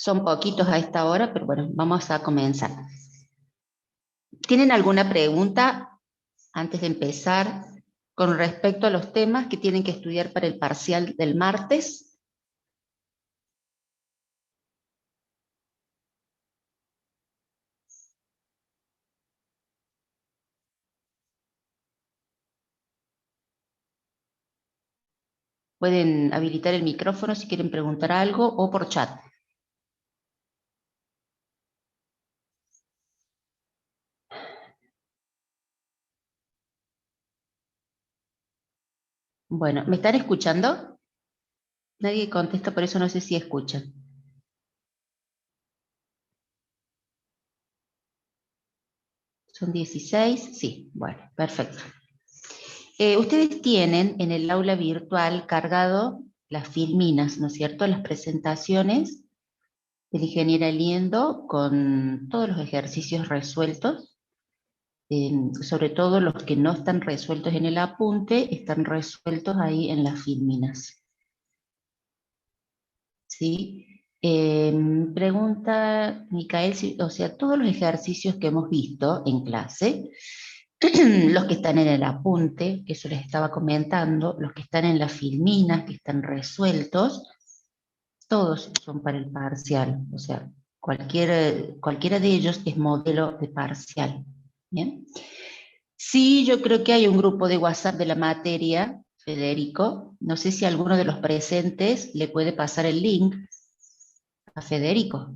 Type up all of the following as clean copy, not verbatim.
Son poquitos a esta hora, pero bueno, vamos a comenzar. ¿Tienen alguna pregunta antes de empezar con respecto a los temas que tienen que estudiar para el parcial del martes? Pueden habilitar el micrófono si quieren preguntar algo o por chat. Bueno, ¿me están escuchando? Nadie contesta, por eso no sé si escuchan. Son 16, sí, bueno, perfecto. Ustedes tienen en el aula virtual cargado las filminas, ¿no es cierto? Las presentaciones del ingeniero Liendo con todos los ejercicios resueltos, sobre todo los que no están resueltos en el apunte, están resueltos ahí en las filminas. ¿Sí? Pregunta Micael, o sea, todos los ejercicios que hemos visto en clase, los que están en el apunte, que eso les estaba comentando, los que están en las filminas, que están resueltos, todos son para el parcial, o sea, cualquiera de ellos es modelo de parcial. ¿Bien? Sí, yo creo que hay un grupo de WhatsApp de la materia, Federico. No sé si alguno de los presentes le puede pasar el link a Federico.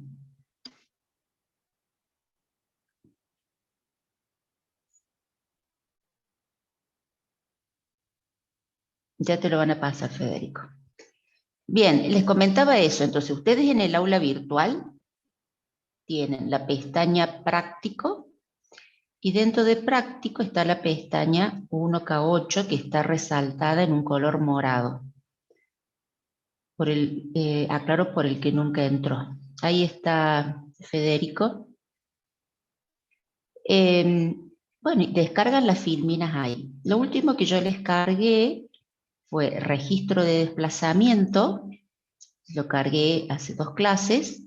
Ya te lo van a pasar, Federico. Bien, les comentaba eso. Entonces, ustedes en el aula virtual tienen la pestaña práctico y dentro de práctico está la pestaña 1K8 que está resaltada en un color morado. Aclaro, por el que nunca entró. Ahí está Federico. Bueno, y descargan las filminas ahí. Lo último que yo les cargué fue registro de desplazamiento. Lo cargué hace 2 clases.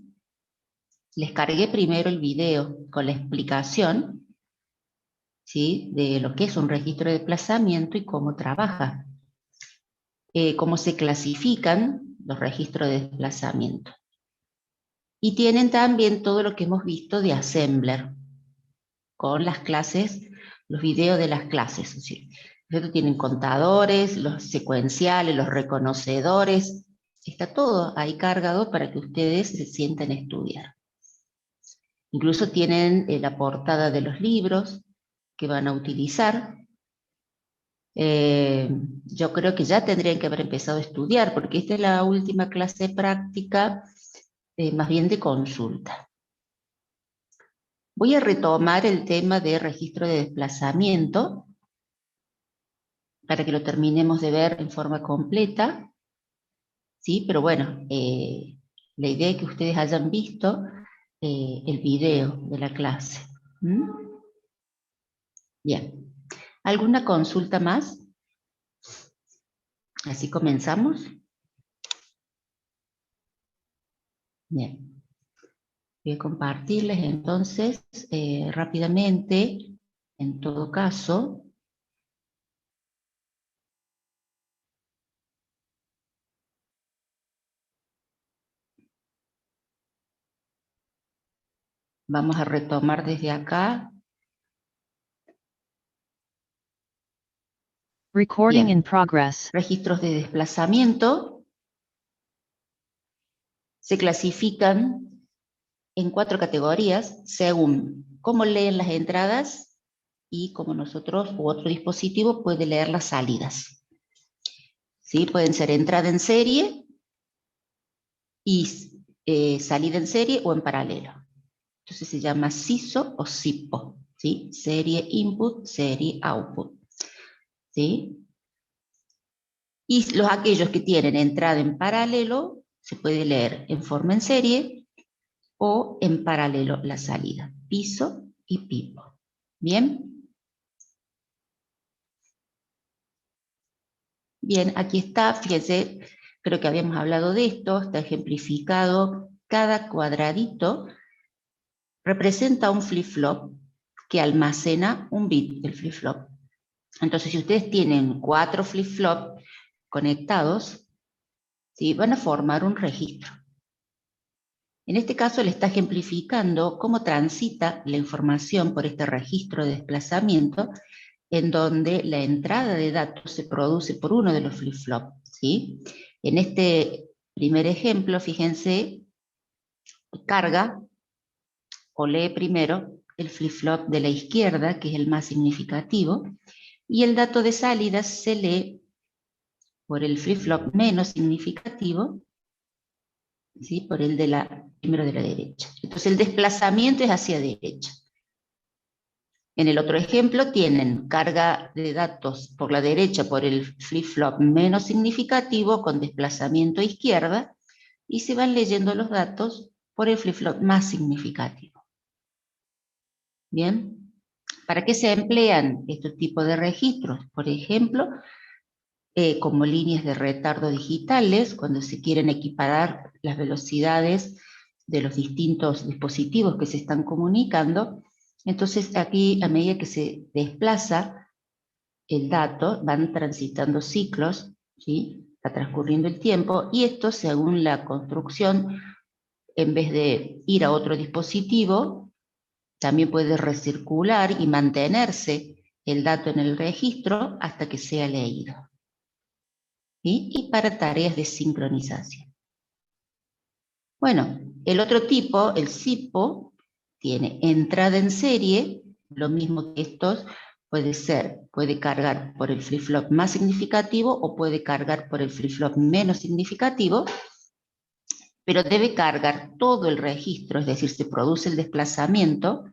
Les cargué primero el video con la explicación, ¿sí?, de lo que es un registro de desplazamiento y cómo trabaja, cómo se clasifican los registros de desplazamiento. Y tienen también todo lo que hemos visto de Assembler, con las clases, los videos de las clases. Es decir, tienen contadores, los secuenciales, los reconocedores, está todo ahí cargado para que ustedes se sientan a estudiar. Incluso tienen la portada de los libros que van a utilizar. Yo creo que ya tendrían que haber empezado a estudiar, porque esta es la última clase práctica, más bien de consulta. Voy a retomar el tema de registro de desplazamiento para que lo terminemos de ver en forma completa, ¿sí? Pero bueno, la idea es que ustedes hayan visto el video de la clase. ¿Mm? Bien. ¿Alguna consulta más? Así comenzamos. Bien. Voy a compartirles entonces rápidamente, en todo caso, vamos a retomar desde acá. Recording Bien. in progress. Registros de desplazamiento se clasifican en 4 categorías según cómo leen las entradas y cómo nosotros u otro dispositivo puede leer las salidas. ¿Sí? Pueden ser entrada en serie y salida en serie o en paralelo. Entonces se llama SISO o SIPO, ¿sí? Serie Input, Serie Output, ¿sí? Y aquellos que tienen entrada en paralelo se puede leer en forma en serie o en paralelo la salida, piso y pipo. ¿Bien? Bien, aquí está, fíjense, creo que habíamos hablado de esto, está ejemplificado cada cuadradito representa un flip-flop que almacena un bit del flip-flop. Entonces, si ustedes tienen 4 flip-flop conectados, ¿sí?, van a formar un registro. En este caso le está ejemplificando cómo transita la información por este registro de desplazamiento, en donde la entrada de datos se produce por uno de los flip-flop, ¿sí? En este primer ejemplo, fíjense, carga o lee primero el flip-flop de la izquierda, que es el más significativo, y el dato de salida se lee por el flip-flop menos significativo, ¿sí?, por el primero de la derecha. Entonces el desplazamiento es hacia derecha. En el otro ejemplo tienen carga de datos por la derecha por el flip-flop menos significativo con desplazamiento a izquierda, y se van leyendo los datos por el flip-flop más significativo. Bien, ¿para qué se emplean estos tipos de registros? Por ejemplo, como líneas de retardo digitales, cuando se quieren equiparar las velocidades de los distintos dispositivos que se están comunicando. Entonces aquí, a medida que se desplaza el dato, van transitando ciclos, ¿sí?, va transcurriendo el tiempo, y esto, según la construcción, en vez de ir a otro dispositivo, también puede recircular y mantenerse el dato en el registro hasta que sea leído, ¿sí?, y para tareas de sincronización. Bueno, el otro tipo, el SIPO, tiene entrada en serie, lo mismo que estos. Puede cargar por el flip-flop más significativo o puede cargar por el flip-flop menos significativo, pero debe cargar todo el registro, es decir, se produce el desplazamiento,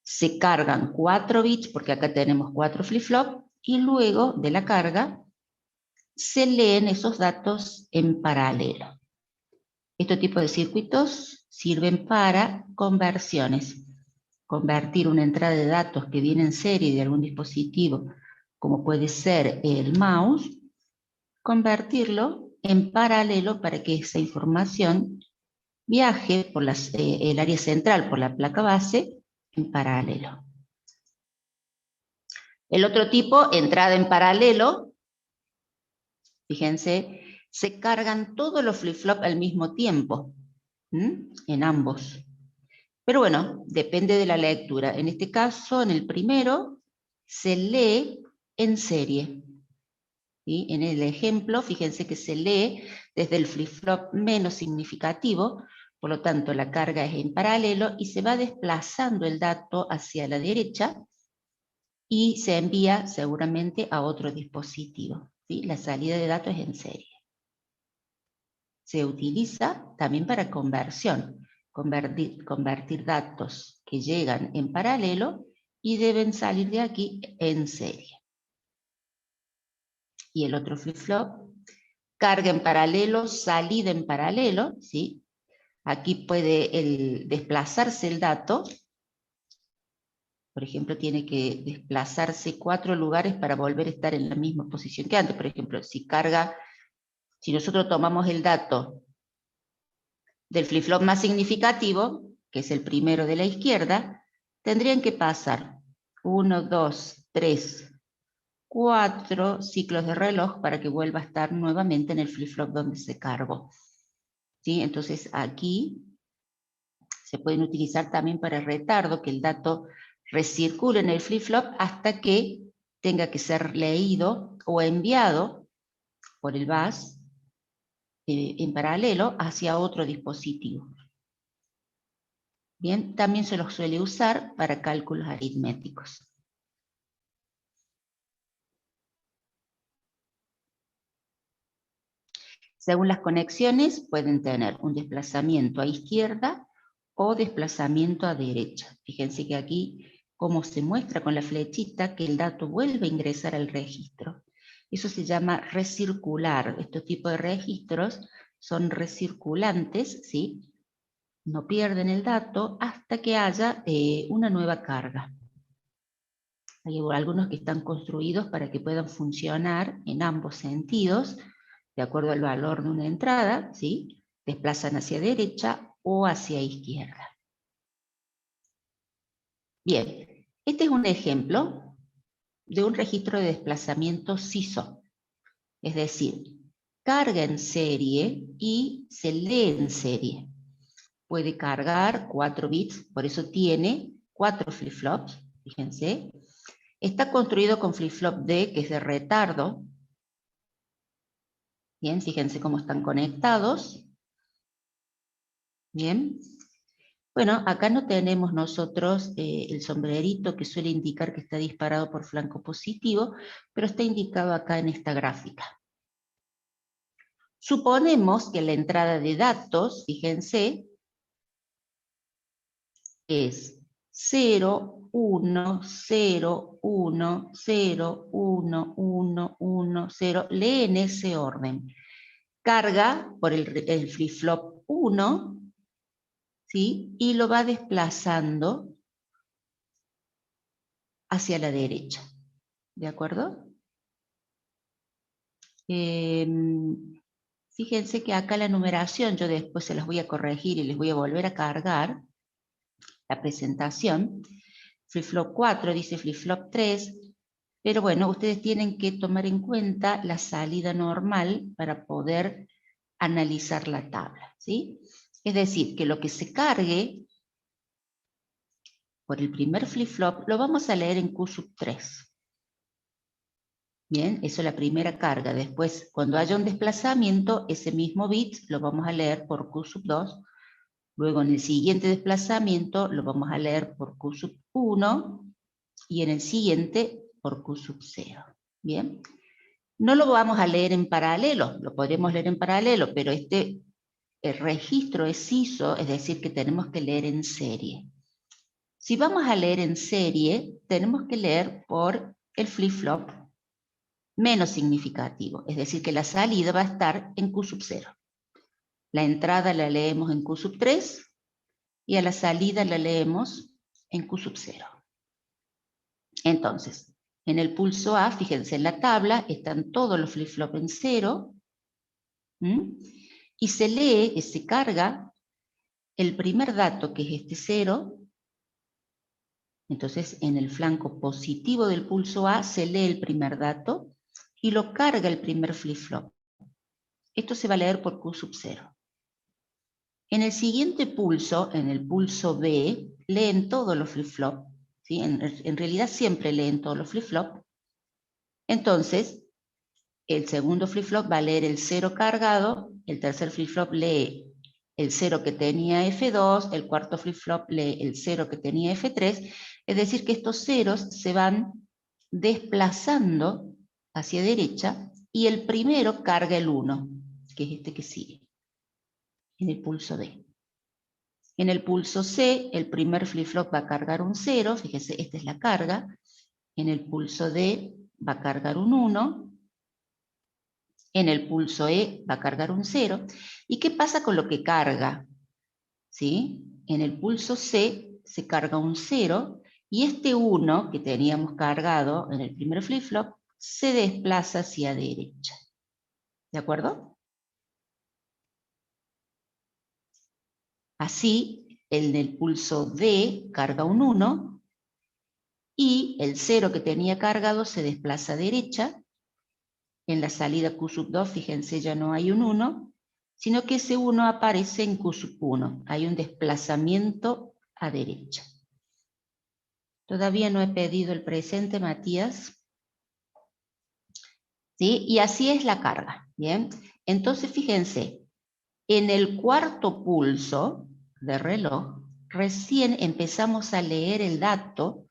se cargan 4 bits, porque acá tenemos 4 flip-flop, y luego de la carga se leen esos datos en paralelo. Este tipo de circuitos sirven para conversiones. Convertir una entrada de datos que viene en serie de algún dispositivo, como puede ser el mouse, convertirlo en paralelo para que esa información viaje por el área central, por la placa base, en paralelo. El otro tipo, entrada en paralelo, fíjense, se cargan todos los flip-flop al mismo tiempo, en ambos. Pero bueno, depende de la lectura. En este caso, en el primero, se lee en serie. ¿Sí? En el ejemplo, fíjense que se lee desde el flip-flop menos significativo, por lo tanto la carga es en paralelo y se va desplazando el dato hacia la derecha y se envía seguramente a otro dispositivo, ¿sí? La salida de datos es en serie. Se utiliza también para conversión. Convertir datos que llegan en paralelo y deben salir de aquí en serie. Y el otro flip-flop, carga en paralelo, salida en paralelo, ¿sí? Aquí puede desplazarse el dato. Por ejemplo, tiene que desplazarse 4 lugares para volver a estar en la misma posición que antes. Por ejemplo, si nosotros tomamos el dato del flip-flop más significativo, que es el primero de la izquierda, tendrían que pasar 1, 2, 3, 4 ciclos de reloj para que vuelva a estar nuevamente en el flip-flop donde se cargó. ¿Sí? Entonces aquí se pueden utilizar también para retardo, que el dato recircule en el flip-flop hasta que tenga que ser leído o enviado por el bus en paralelo hacia otro dispositivo. Bien, también se los suele usar para cálculos aritméticos. Según las conexiones, pueden tener un desplazamiento a izquierda o desplazamiento a derecha. Fíjense que aquí, como se muestra con la flechita, que el dato vuelve a ingresar al registro. Eso se llama recircular. Estos tipos de registros son recirculantes, ¿sí? No pierden el dato hasta que haya una nueva carga. Hay algunos que están construidos para que puedan funcionar en ambos sentidos, de acuerdo al valor de una entrada, ¿sí? Desplazan hacia derecha o hacia izquierda. Bien, este es un ejemplo de un registro de desplazamiento SISO, es decir, carga en serie y se lee en serie. Puede cargar 4 bits, por eso tiene 4 flip-flops, fíjense. Está construido con flip-flop D, que es de retardo. Bien, fíjense cómo están conectados. Bien. Bueno, acá no tenemos nosotros el sombrerito que suele indicar que está disparado por flanco positivo, pero está indicado acá en esta gráfica. Suponemos que la entrada de datos, fíjense, es 0, 1, 0, 1, 0, 1, 1, 1, 0. Lee en ese orden. Carga por el flip-flop 1, ¿sí? Y lo va desplazando hacia la derecha. ¿De acuerdo? Fíjense que acá la numeración, yo después se las voy a corregir y les voy a volver a cargar la presentación. Flip-flop 4 dice flip-flop 3, pero bueno, ustedes tienen que tomar en cuenta la salida normal para poder analizar la tabla, ¿sí? Es decir, que lo que se cargue por el primer flip-flop lo vamos a leer en Q3. Bien, eso es la primera carga. Después, cuando haya un desplazamiento, ese mismo bit lo vamos a leer por Q2. Luego, en el siguiente desplazamiento, lo vamos a leer por Q1. Y en el siguiente, por Q0. Bien. No lo vamos a leer en paralelo. Lo podríamos leer en paralelo, pero el registro es ISO, es decir, que tenemos que leer en serie. Si vamos a leer en serie, tenemos que leer por el flip-flop menos significativo, es decir, que la salida va a estar en Q0. La entrada la leemos en Q3 y a la salida la leemos en Q0. Entonces, en el pulso A, fíjense en la tabla, están todos los flip-flops en 0, y se lee, se carga el primer dato, que es este 0. Entonces, en el flanco positivo del pulso A se lee el primer dato y lo carga el primer flip-flop. Esto se va a leer por Q0. En el siguiente pulso, en el pulso B, leen todos los flip-flop, ¿sí? En realidad siempre leen todos los flip-flop. Entonces, el segundo flip-flop va a leer el 0 cargado, el tercer flip-flop lee el 0 que tenía F2, el cuarto flip-flop lee el 0 que tenía F3, es decir que estos ceros se van desplazando hacia derecha y el primero carga el 1, que es este que sigue, en el pulso D. En el pulso C, el primer flip-flop va a cargar un 0, fíjese, esta es la carga. En el pulso D va a cargar un 1. En el pulso E va a cargar un 0. ¿Y qué pasa con lo que carga? ¿Sí? En el pulso C se carga un 0 y este 1 que teníamos cargado en el primer flip-flop se desplaza hacia derecha. ¿De acuerdo? Así, en el pulso D carga un 1 y el 0 que tenía cargado se desplaza a derecha. En la salida Q2, fíjense, ya no hay un 1, sino que ese 1 aparece en Q1. Hay un desplazamiento a derecha. Todavía no he pedido el presente, Matías. ¿Sí? Y así es la carga. ¿Bien? Entonces, fíjense, en el cuarto pulso de reloj, recién empezamos a leer el dato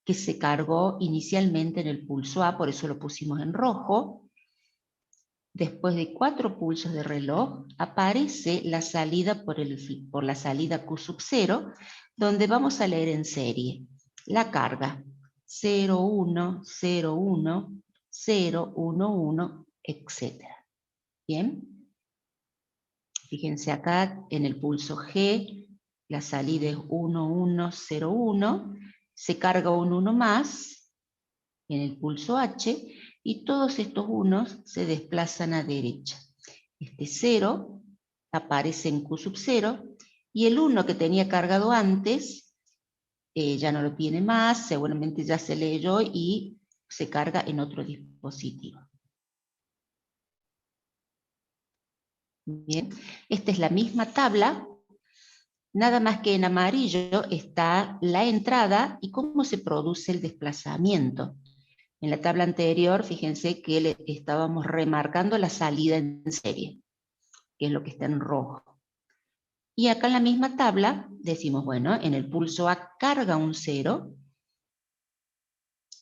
que se cargó inicialmente en el pulso A, por eso lo pusimos en rojo. Después de 4 pulsos de reloj, aparece la salida por la salida Q0, donde vamos a leer en serie la carga 0, 1, 0, 1, 0, 1, 1, etc. ¿Bien? Fíjense acá en el pulso G, la salida es 1, 1, 0, 1, se carga un 1 más en el pulso H y todos estos unos se desplazan a derecha. Este 0 aparece en Q0 y el 1 que tenía cargado antes ya no lo tiene más, seguramente ya se leyó y se carga en otro dispositivo. Bien, esta es la misma tabla, nada más que en amarillo está la entrada y cómo se produce el desplazamiento. En la tabla anterior, fíjense que le estábamos remarcando la salida en serie, que es lo que está en rojo. Y acá en la misma tabla decimos, bueno, en el pulso A carga un 0,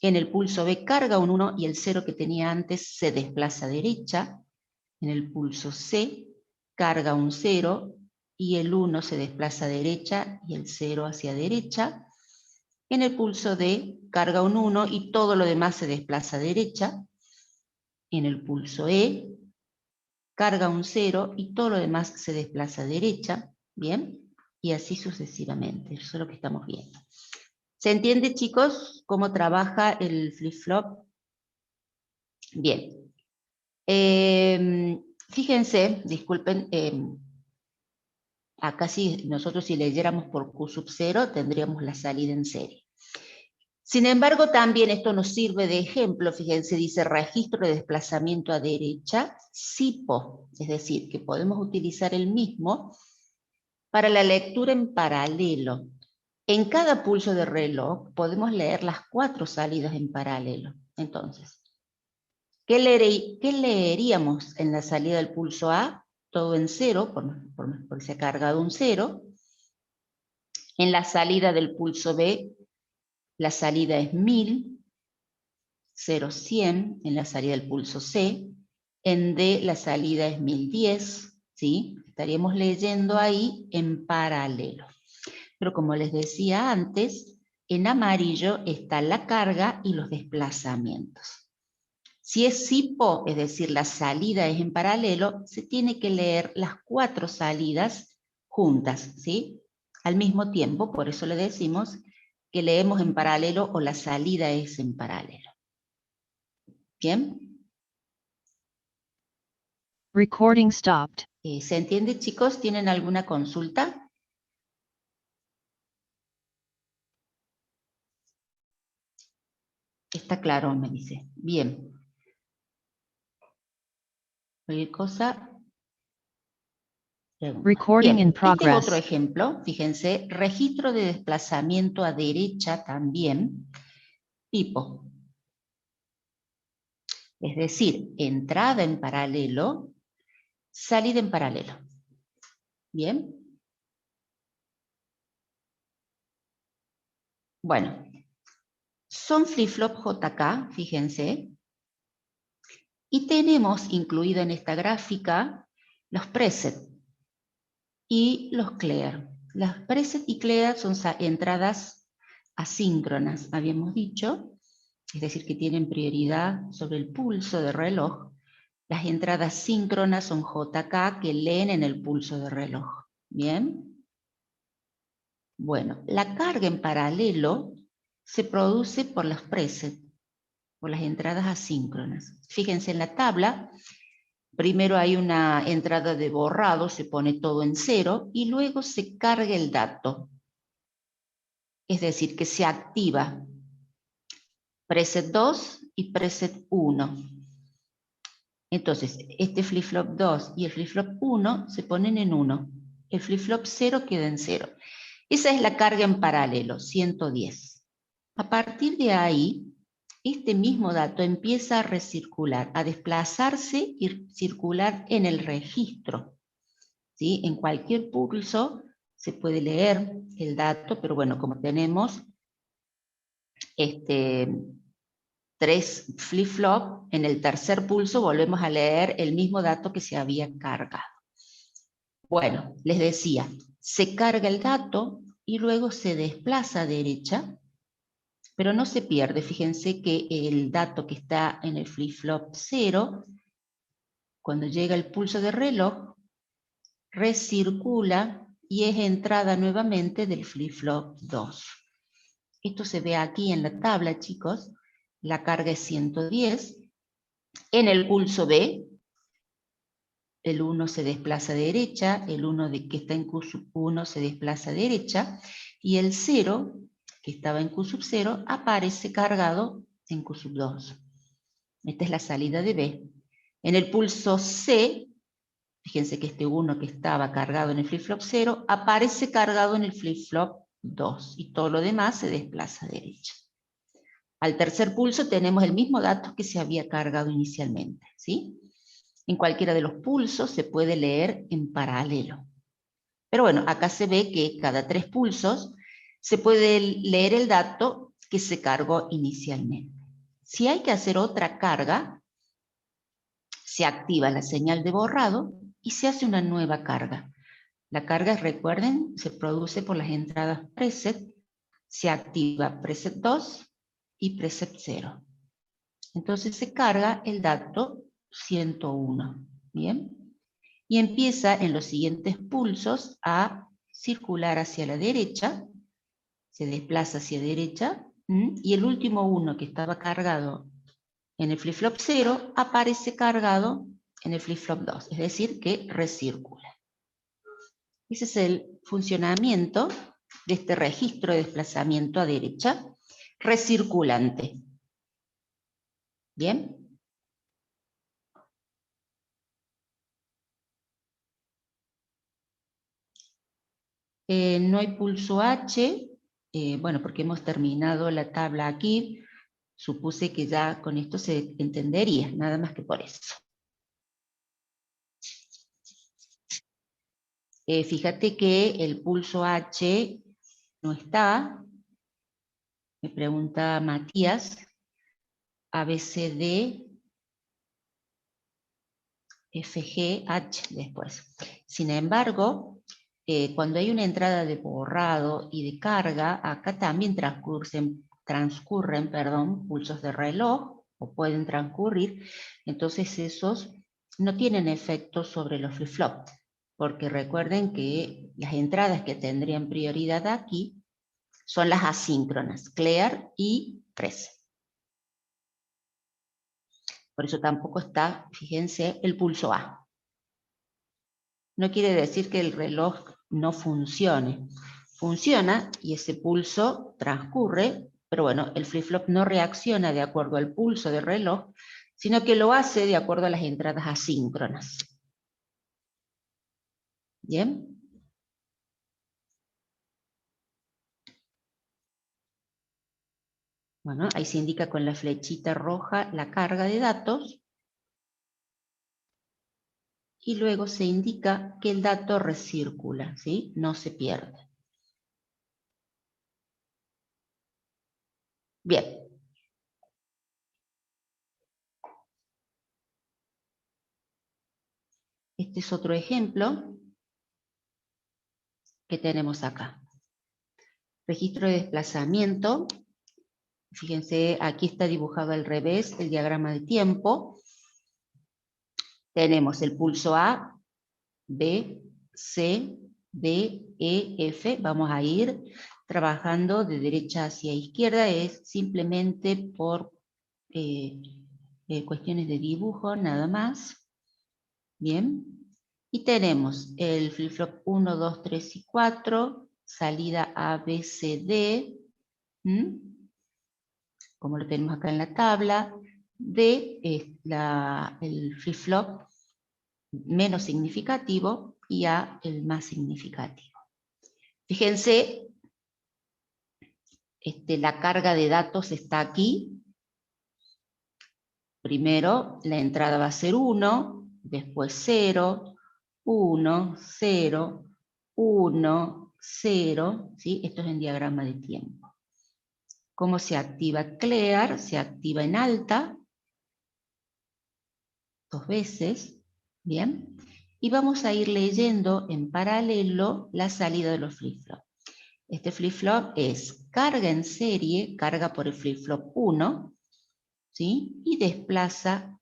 en el pulso B carga un 1 y el 0 que tenía antes se desplaza a derecha, en el pulso C carga un 0 y el 1 se desplaza a derecha y el 0 hacia derecha. En el pulso D carga un 1 y todo lo demás se desplaza a derecha. En el pulso E carga un 0 y todo lo demás se desplaza a derecha. ¿Bien? Y así sucesivamente. Eso es lo que estamos viendo. ¿Se entiende, chicos, cómo trabaja el flip-flop? Bien. Fíjense, disculpen, acá nosotros si leyéramos por Q sub 0 tendríamos la salida en serie. Sin embargo, también esto nos sirve de ejemplo, fíjense, dice registro de desplazamiento a derecha, SIPO, es decir, que podemos utilizar el mismo para la lectura en paralelo. En cada pulso de reloj podemos leer las 4 salidas en paralelo. Entonces, ¿qué leeríamos en la salida del pulso A? Todo en 0, porque se ha cargado un 0. En la salida del pulso B, la salida es 1000, 0, 100, en la salida del pulso C. En D, la salida es 1010, ¿sí? Estaríamos leyendo ahí en paralelo. Pero como les decía antes, en amarillo está la carga y los desplazamientos. Si es SIPO, es decir, la salida es en paralelo, se tiene que leer las 4 salidas juntas, ¿sí? Al mismo tiempo, por eso le decimos que leemos en paralelo o la salida es en paralelo. ¿Bien? Recording stopped. ¿Se entiende, chicos? ¿Tienen alguna consulta? Está claro, me dice. Bien. Cualquier cosa. Pregunta. Recording in Bien, este es otro progress. ejemplo. Fíjense, registro de desplazamiento a derecha también, tipo. Es decir, entrada en paralelo, salida en paralelo. ¿Bien? Bueno, son flip-flop JK, fíjense. Y tenemos incluido en esta gráfica los preset y los clear. Las preset y clear son entradas asíncronas, habíamos dicho, es decir, que tienen prioridad sobre el pulso de reloj. Las entradas síncronas son JK que leen en el pulso de reloj. ¿Bien? Bueno, la carga en paralelo se produce por las preset, por las entradas asíncronas. Fíjense en la tabla, primero hay una entrada de borrado, se pone todo en 0 y luego se carga el dato. Es decir, que se activa preset 2 y preset 1. Entonces, este flip-flop 2 y el flip-flop 1 se ponen en 1. El flip-flop 0 queda en 0. Esa es la carga en paralelo, 110. A partir de ahí, este mismo dato empieza a recircular, a desplazarse y circular en el registro. ¿Sí? En cualquier pulso se puede leer el dato, pero bueno, como tenemos 3 flip-flop, en el tercer pulso volvemos a leer el mismo dato que se había cargado. Bueno, les decía, se carga el dato y luego se desplaza a derecha, pero no se pierde. Fíjense que el dato que está en el flip-flop 0, cuando llega el pulso de reloj, recircula y es entrada nuevamente del flip-flop 2. Esto se ve aquí en la tabla, chicos. La carga es 110. En el pulso B, el 1 se desplaza a derecha, el 1 que está en Q sub 1 se desplaza a derecha, y el 0, que estaba en Q sub 0, aparece cargado en Q sub 2. Esta es la salida de B. En el pulso C, fíjense que este 1 que estaba cargado en el flip-flop 0, aparece cargado en el flip-flop 2, y todo lo demás se desplaza a derecha. Al tercer pulso tenemos el mismo dato que se había cargado inicialmente, ¿sí? En cualquiera de los pulsos se puede leer en paralelo. Pero bueno, acá se ve que cada 3 pulsos se puede leer el dato que se cargó inicialmente. Si hay que hacer otra carga, se activa la señal de borrado y se hace una nueva carga. La carga, recuerden, se produce por las entradas preset, se activa preset 2 y preset 0. Entonces se carga el dato 101, ¿bien? Y empieza en los siguientes pulsos a circular hacia la derecha, se desplaza hacia derecha, y el último 1 que estaba cargado en el flip-flop 0 aparece cargado en el flip-flop 2, es decir, que recircula. Ese es el funcionamiento de este registro de desplazamiento a derecha recirculante. ¿Bien? No hay pulso H, bueno, porque hemos terminado la tabla aquí. Supuse que ya con esto se entendería, nada más que por eso. Fíjate que el pulso H no está. Me pregunta Matías, ABCD, FG, H después. Sin embargo, cuando hay una entrada de borrado y de carga, acá también transcurren pulsos de reloj, o pueden transcurrir, entonces esos no tienen efecto sobre los flip-flop, porque recuerden que las entradas que tendrían prioridad aquí son las asíncronas, clear y preset. Por eso tampoco está, fíjense, el pulso A. No quiere decir que el reloj no funcione. Funciona y ese pulso transcurre, pero bueno, el flip-flop no reacciona de acuerdo al pulso del reloj, sino que lo hace de acuerdo a las entradas asíncronas. ¿Bien? Bueno, ahí se indica con la flechita roja la carga de datos. Y luego se indica que el dato recircula, ¿sí? No se pierde. Bien. Este es otro ejemplo que tenemos acá. Registro de desplazamiento. Fíjense, aquí está dibujado al revés el diagrama de tiempo. Tenemos el pulso A, B, C, D, E, F. Vamos a ir trabajando de derecha hacia izquierda. Es simplemente por cuestiones de dibujo, nada más. Bien. Y tenemos el flip-flop 1, 2, 3 y 4, salida A, B, C, D, como lo tenemos acá en la tabla. D es el flip-flop menos significativo y A el más significativo. Fíjense, la carga de datos está aquí. Primero la entrada va a ser 1, después 0, 1, 0, 1, 0, ¿sí? Esto es en diagrama de tiempo. ¿Cómo se activa clear? Se activa en alta, 2 veces, ¿bien? Y vamos a ir leyendo en paralelo la salida de los flip-flop. Este flip-flop es carga en serie, carga por el flip-flop 1, ¿sí? Y desplaza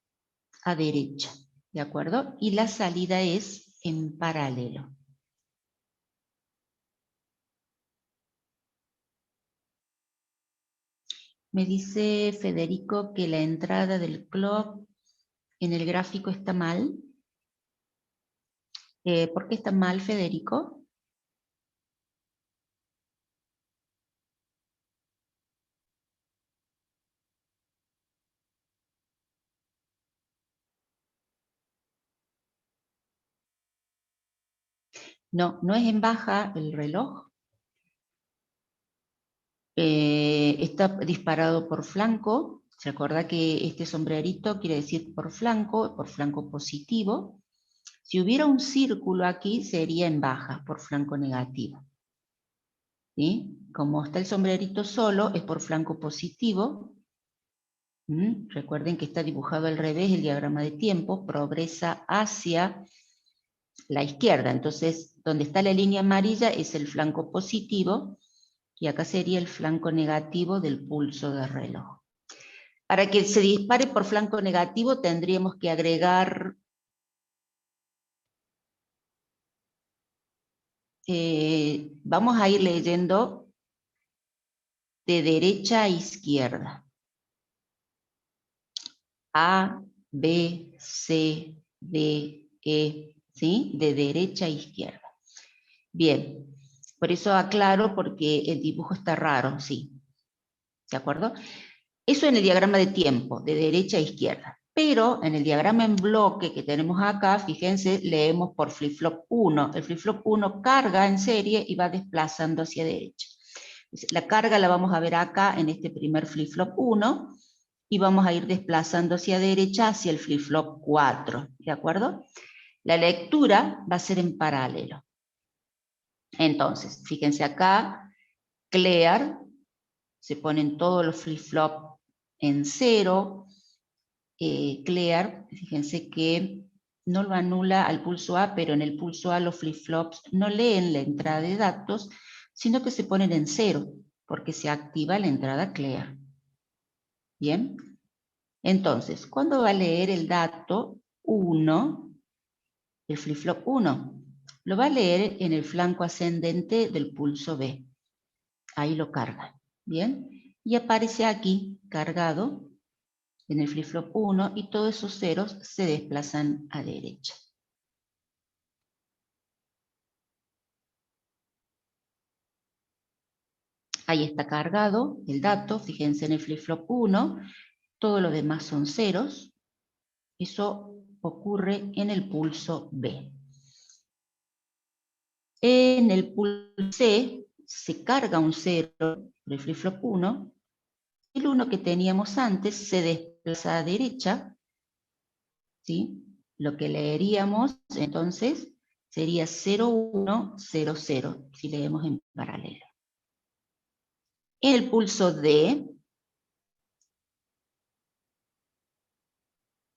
a derecha, ¿de acuerdo? Y la salida es en paralelo. Me dice Federico que la entrada del clock en el gráfico está mal. ¿Por qué está mal, Federico? No, no es en baja el reloj. Está disparado por flanco. ¿Se acuerda que este sombrerito quiere decir por flanco positivo? Si hubiera un círculo aquí, sería en baja, por flanco negativo. ¿Sí? Como está el sombrerito solo, es por flanco positivo. Recuerden que está dibujado al revés el diagrama de tiempo, progresa hacia la izquierda. Entonces, donde está la línea amarilla es el flanco positivo, y acá sería el flanco negativo del pulso de reloj. Para que se dispare por flanco negativo tendríamos que agregar vamos a ir leyendo de derecha a izquierda. A, B, C, D, E, ¿sí? De derecha a izquierda. Bien, por eso aclaro porque el dibujo está raro, sí. ¿De acuerdo? Eso en el diagrama de tiempo, de derecha a izquierda. Pero en el diagrama en bloque que tenemos acá, fíjense, leemos por flip-flop 1. El flip-flop 1 carga en serie y va desplazando hacia derecha. La carga la vamos a ver acá en este primer flip-flop 1 y vamos a ir desplazando hacia derecha hacia el flip-flop 4. ¿De acuerdo? La lectura va a ser en paralelo. Entonces, fíjense acá, clear, se ponen todos los flip-flop en 0, clear, fíjense que no lo anula al pulso A, pero en el pulso A los flip-flops no leen la entrada de datos, sino que se ponen en 0, porque se activa la entrada clear. ¿Bien? Entonces, ¿cuándo va a leer el dato 1, el flip-flop 1? Lo va a leer en el flanco ascendente del pulso B. Ahí lo carga. ¿Bien? Y aparece aquí, cargado, en el flip-flop 1, y todos esos ceros se desplazan a derecha. Ahí está cargado el dato, fíjense en el flip-flop 1, todo lo demás son ceros. Eso ocurre en el pulso B. En el pulso C se carga un 0 por el flip-flop 1, el 1 que teníamos antes se desplaza a derecha, ¿sí? Lo que leeríamos entonces sería 0, 1, 0, 0, si leemos en paralelo. En el pulso D,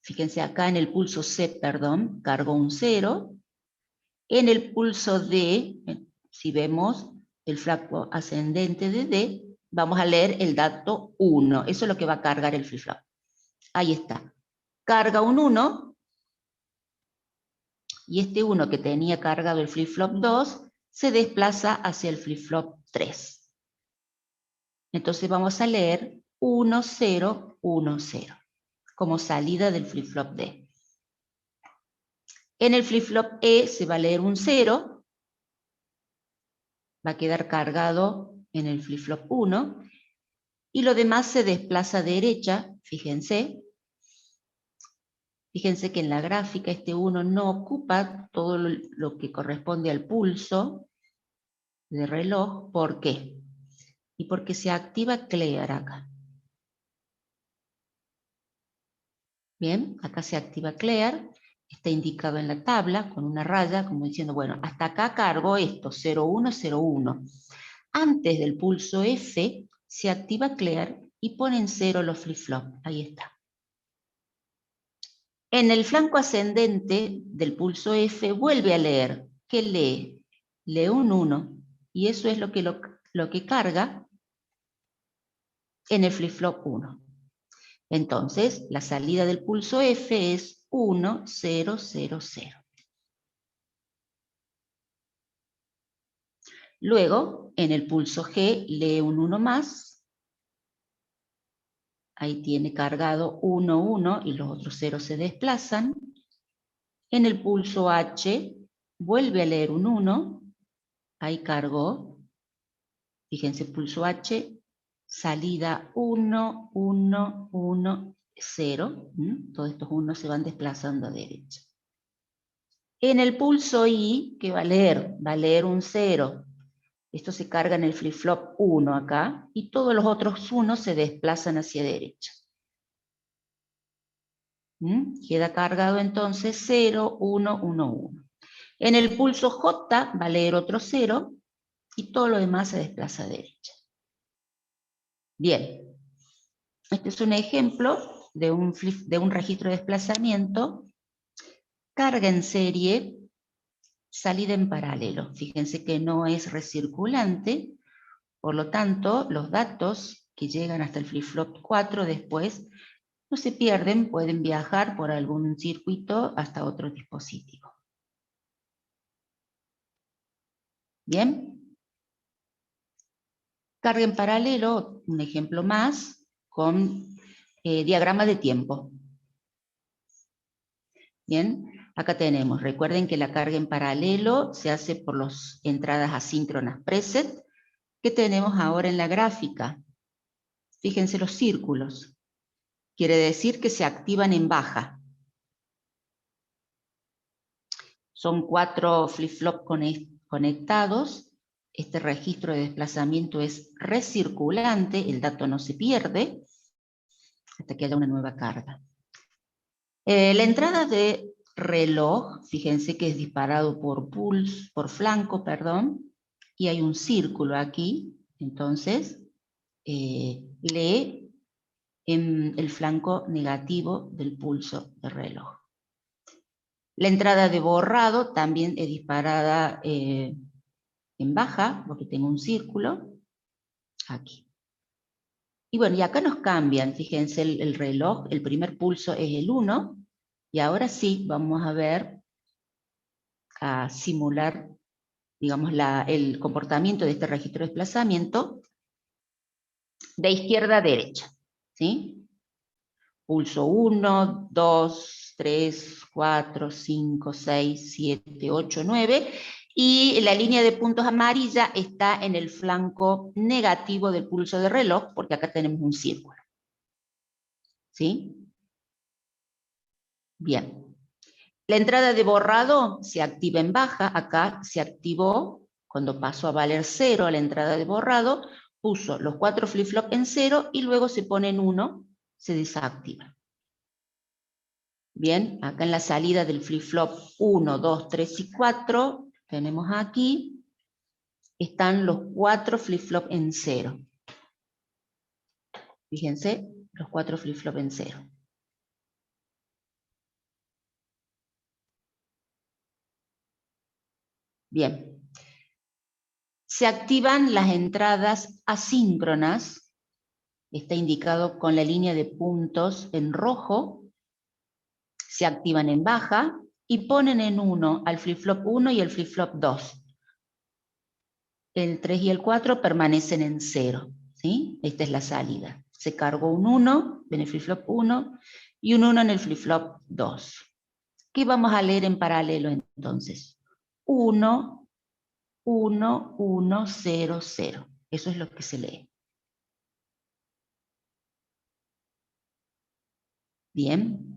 fíjense acá en el pulso C, perdón, cargo un 0. En el pulso D, si vemos el flanco ascendente de D, vamos a leer el dato 1. Eso es lo que va a cargar el flip-flop. Ahí está. Carga un 1, y este 1 que tenía cargado el flip-flop 2, se desplaza hacia el flip-flop 3. Entonces vamos a leer 1, 0, 1, 0, como salida del flip-flop D. En el flip-flop E se va a leer un 0, va a quedar cargado en el flip-flop 1, y lo demás se desplaza a derecha, fíjense. Fíjense que en la gráfica este 1 no ocupa todo lo que corresponde al pulso de reloj. ¿Por qué? Y porque se activa clear acá. Bien, acá se activa clear, está indicado en la tabla con una raya, como diciendo, bueno, hasta acá cargo esto, 01, 01. Antes del pulso F se activa clear y pone en 0 los flip-flop. Ahí está. En el flanco ascendente del pulso F vuelve a leer. ¿Qué lee? Lee un 1. Y eso es lo que carga en el flip-flop 1. Entonces, la salida del pulso F es 1, 0, 0, 0. Luego, en el pulso G, lee un 1 más. Ahí tiene cargado 1, 1 y los otros ceros se desplazan. En el pulso H, vuelve a leer un 1, ahí cargó, fíjense, pulso H, salida 1, 1, 1, 0, todos estos 1 se van desplazando a derecha. En el pulso I, ¿qué va a leer? Va a leer un 0. Esto se carga en el flip-flop 1 acá, y todos los otros 1 se desplazan hacia derecha. Queda cargado entonces 0, 1, 1, 1. En el pulso J va a leer otro 0, y todo lo demás se desplaza a derecha. Bien, este es un ejemplo de un registro de desplazamiento, carga en serie, salida en paralelo. Fíjense que no es recirculante, por lo tanto, los datos que llegan hasta el flip-flop 4 después no se pierden, pueden viajar por algún circuito hasta otro dispositivo. Bien. Carga en paralelo, un ejemplo más, con diagrama de tiempo. Bien, acá tenemos, recuerden que la carga en paralelo se hace por las entradas asíncronas preset que tenemos ahora en la gráfica. Fíjense los círculos. Quiere decir que se activan en baja. Son 4 flip-flop conectados. Este registro de desplazamiento es recirculante, el dato no se pierde hasta que haya una nueva carga. La entrada de reloj, fíjense que es disparado por flanco, perdón, y hay un círculo aquí, entonces lee en el flanco negativo del pulso de reloj. La entrada de borrado también es disparada en baja, porque tengo un círculo, aquí. Y bueno, y acá nos cambian, fíjense el reloj, el primer pulso es el 1, y ahora sí vamos a ver, a simular, digamos, el comportamiento de este registro de desplazamiento de izquierda a derecha, ¿sí? Pulso 1, 2, 3, 4, 5, 6, 7, 8, 9, y la línea de puntos amarilla está en el flanco negativo del pulso de reloj, porque acá tenemos un círculo. ¿Sí? Bien. La entrada de borrado se activa en baja, acá se activó cuando pasó a valer 0 a la entrada de borrado, puso los 4 flip-flop en 0 y luego se pone en 1, se desactiva. Bien, acá en la salida del flip-flop 1, 2, 3 y 4, tenemos aquí, están los 4 flip-flop en 0. Fíjense, los 4 flip-flop en 0. Bien. Se activan las entradas asíncronas, está indicado con la línea de puntos en rojo, se activan en baja y ponen en 1 al flip-flop 1 y el flip-flop 2. El 3 y el 4 permanecen en 0, ¿sí? Esta es la salida. Se cargó un 1 en el flip-flop 1 y un 1 en el flip-flop 2. ¿Qué vamos a leer en paralelo entonces? 1, 1, 1, 0, 0. Eso es lo que se lee. Bien.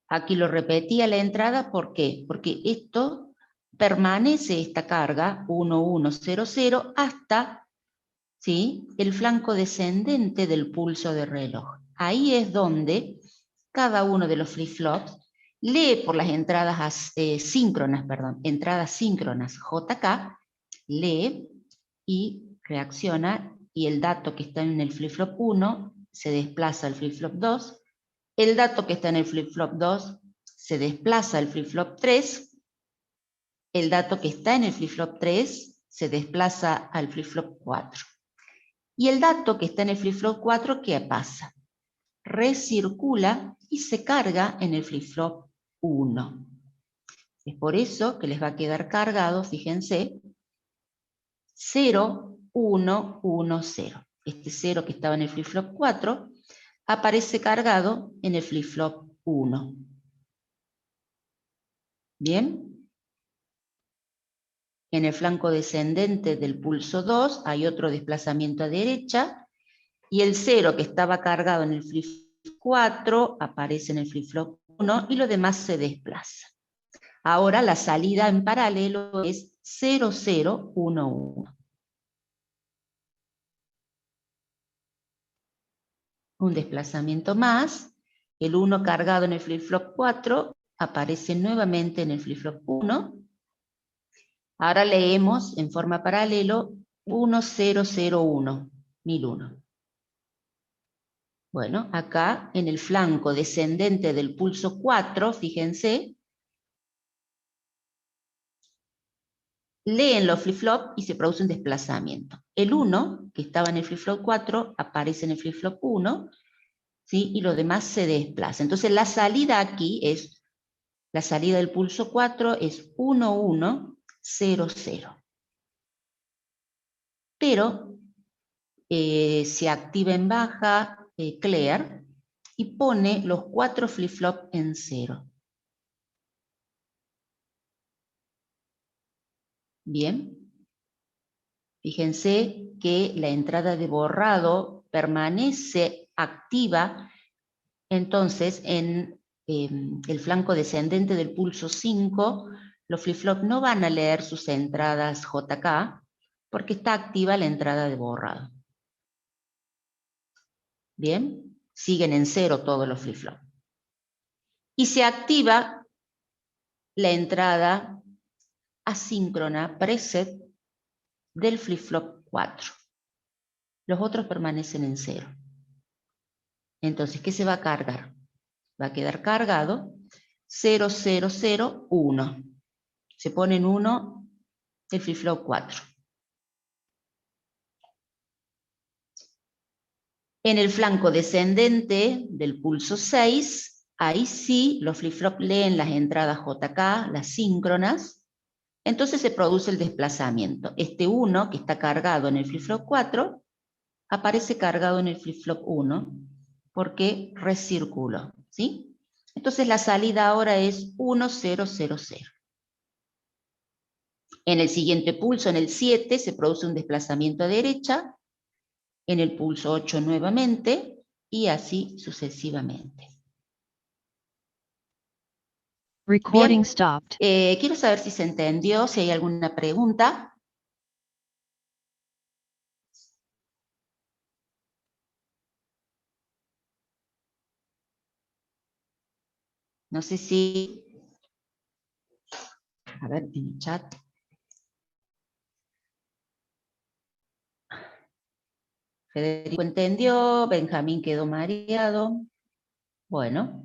Aquí lo repetía la entrada, ¿por qué? Porque esto permanece, esta carga, 1, 1, 0, 0, hasta, ¿sí?, el flanco descendente del pulso de reloj. Ahí es donde cada uno de los flip-flops lee por las entradas entradas síncronas JK, lee y reacciona, y el dato que está en el flip-flop 1 se desplaza al flip-flop 2, el dato que está en el flip-flop 2 se desplaza al flip-flop 3, el dato que está en el flip-flop 3 se desplaza al flip-flop 4. Y el dato que está en el flip-flop 4, ¿qué pasa? Recircula y se carga en el flip-flop 1. Es por eso que les va a quedar cargado, fíjense, 0, 1, 1, 0. Este 0 que estaba en el flip-flop 4 aparece cargado en el flip-flop 1. ¿Bien? En el flanco descendente del pulso 2 hay otro desplazamiento a derecha, y el 0 que estaba cargado en el flip-flop 4 aparece en el flip-flop 1 y lo demás se desplaza. Ahora la salida en paralelo es 0, 0, 1, 1. Un desplazamiento más, el 1 cargado en el flip-flop 4 aparece nuevamente en el flip-flop 1. Ahora leemos en forma paralelo 1, 0, 0, 1, 1001. Bueno, acá en el flanco descendente del pulso 4, fíjense, leen los flip-flop y se produce un desplazamiento. El 1, que estaba en el flip-flop 4, aparece en el flip-flop 1, ¿sí? Y lo demás se desplaza. Entonces la salida aquí es, la salida del pulso 4 es 1, 1, 0, 0. Pero se activa en baja clear y pone los 4 flip-flop en 0. Bien. Fíjense que la entrada de borrado permanece activa, entonces en el flanco descendente del pulso 5, los flip-flop no van a leer sus entradas JK porque está activa la entrada de borrado. Bien, siguen en 0 todos los flip-flop. Y se activa la entrada asíncrona preset del flip-flop 4. Los otros permanecen en 0. Entonces, ¿qué se va a cargar? Va a quedar cargado 0, 0, 0, 1. Se pone en 1 el flip-flop 4. En el flanco descendente del pulso 6, ahí sí los flip-flop leen las entradas JK, las síncronas, entonces se produce el desplazamiento. Este 1 que está cargado en el flip-flop 4 aparece cargado en el flip-flop 1 porque recirculó, ¿sí? Entonces la salida ahora es 1, 0, 0, 0. En el siguiente pulso, en el 7, se produce un desplazamiento a derecha, en el pulso 8 nuevamente, y así sucesivamente. Recording Bien, stopped. quiero saber si se entendió, si hay alguna pregunta. No sé si... A ver, en el chat. Federico entendió, Benjamín quedó mareado. Bueno.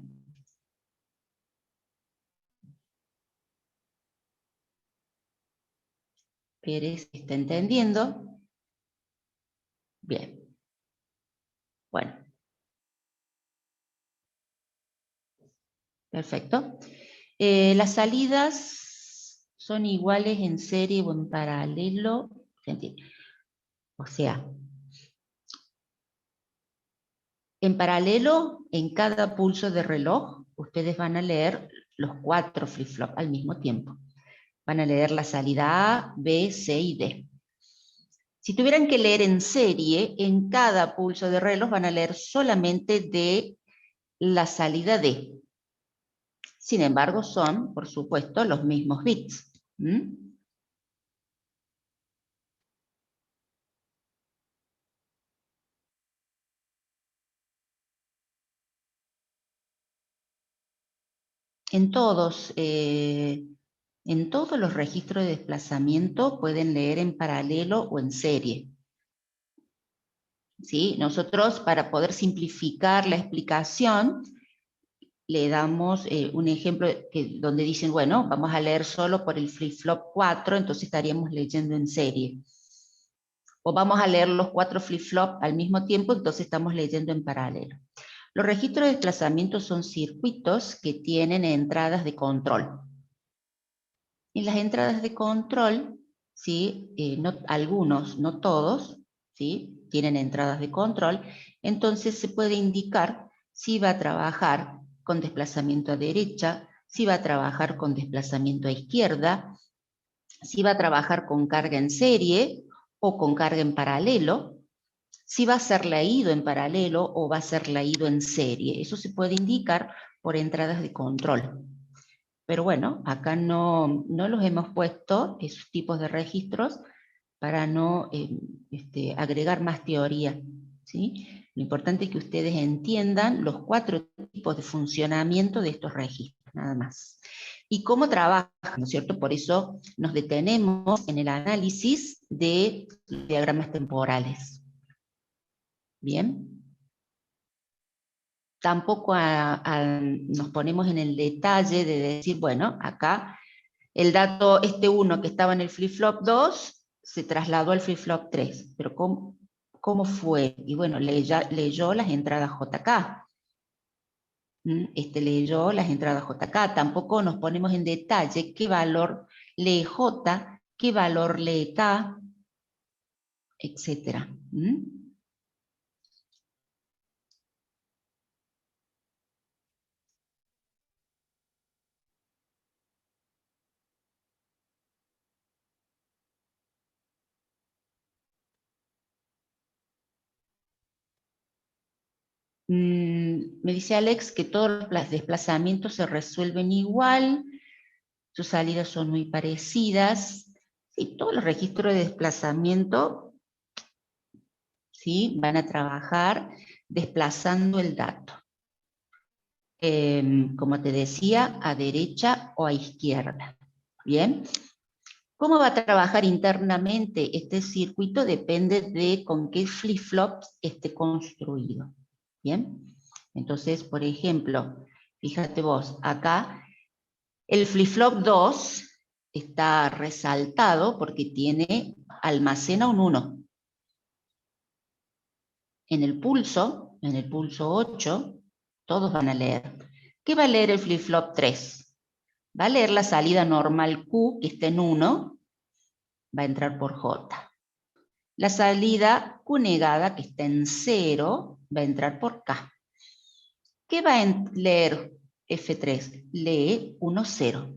Pérez está entendiendo. Bien. Bueno. Perfecto. Las salidas son iguales en serie o en paralelo. ¿Se entiende? O sea, en paralelo, en cada pulso de reloj, ustedes van a leer los 4 flip-flop al mismo tiempo. Van a leer la salida A, B, C y D. Si tuvieran que leer en serie, en cada pulso de reloj van a leer solamente de la salida D. Sin embargo, son, por supuesto, los mismos bits. En todos los registros de desplazamiento pueden leer en paralelo o en serie. ¿Sí? Nosotros, para poder simplificar la explicación, le damos un ejemplo donde dicen, bueno, vamos a leer solo por el flip-flop 4, entonces estaríamos leyendo en serie. O vamos a leer los 4 flip-flop al mismo tiempo, entonces estamos leyendo en paralelo. Los registros de desplazamiento son circuitos que tienen entradas de control. En las entradas de control, ¿sí? Algunos, no todos, ¿sí? Tienen entradas de control, entonces se puede indicar si va a trabajar con desplazamiento a derecha, si va a trabajar con desplazamiento a izquierda, si va a trabajar con carga en serie o con carga en paralelo, si va a ser leído en paralelo o va a ser leído en serie. Eso se puede indicar por entradas de control. Pero bueno, acá no los hemos puesto, esos tipos de registros, para no agregar más teoría, ¿sí? Lo importante es que ustedes entiendan los 4 tipos de funcionamiento de estos registros, nada más. Y cómo trabajan, ¿no es cierto? Por eso nos detenemos en el análisis de diagramas temporales. ¿Bien? Tampoco nos ponemos en el detalle de decir, bueno, acá el dato, este 1 que estaba en el flip-flop 2, se trasladó al flip-flop 3. Pero ¿cómo fue? Y bueno, leyó las entradas JK. Leyó las entradas JK. Tampoco nos ponemos en detalle qué valor lee J, qué valor lee K, etc. Me dice Alex que todos los desplazamientos se resuelven igual, sus salidas son muy parecidas. Sí, todos los registros de desplazamiento, ¿sí?, van a trabajar desplazando el dato. Como te decía, a derecha o a izquierda. ¿Bien? ¿Cómo va a trabajar internamente este circuito? Depende de con qué flip-flops esté construido. ¿Bien? Entonces, por ejemplo, fíjate vos, acá el flip-flop 2 está resaltado porque almacena un 1. En el pulso 8, todos van a leer. ¿Qué va a leer el flip-flop 3? Va a leer la salida normal Q, que está en 1, va a entrar por J. La salida Q negada, que está en 0, va a entrar por K. ¿Qué va a leer F3? Lee 1, 0.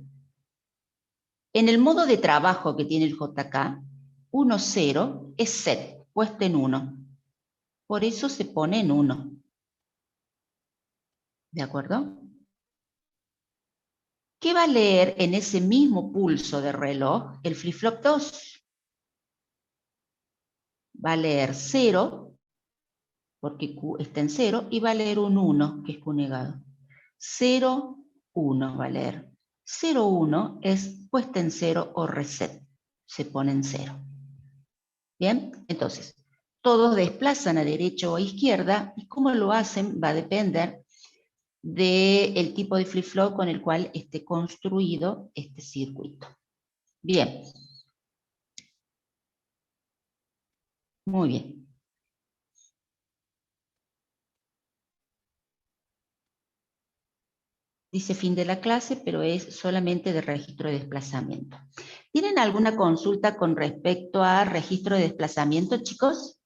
En el modo de trabajo que tiene el JK, 1, 0 es set, puesta en 1. Por eso se pone en 1. ¿De acuerdo? ¿Qué va a leer en ese mismo pulso de reloj el flip-flop 2? Va a leer 0, porque Q está en 0, y va a leer un 1, que es Q negado. 0, 1 va a leer. 0, 1 es puesta en 0 o reset. Se pone en 0. Bien, entonces, todos desplazan a derecha o a izquierda, y cómo lo hacen va a depender del tipo de flip-flop con el cual esté construido este circuito. Bien. Muy bien. Dice fin de la clase, pero es solamente de registro de desplazamiento. ¿Tienen alguna consulta con respecto a registro de desplazamiento, chicos?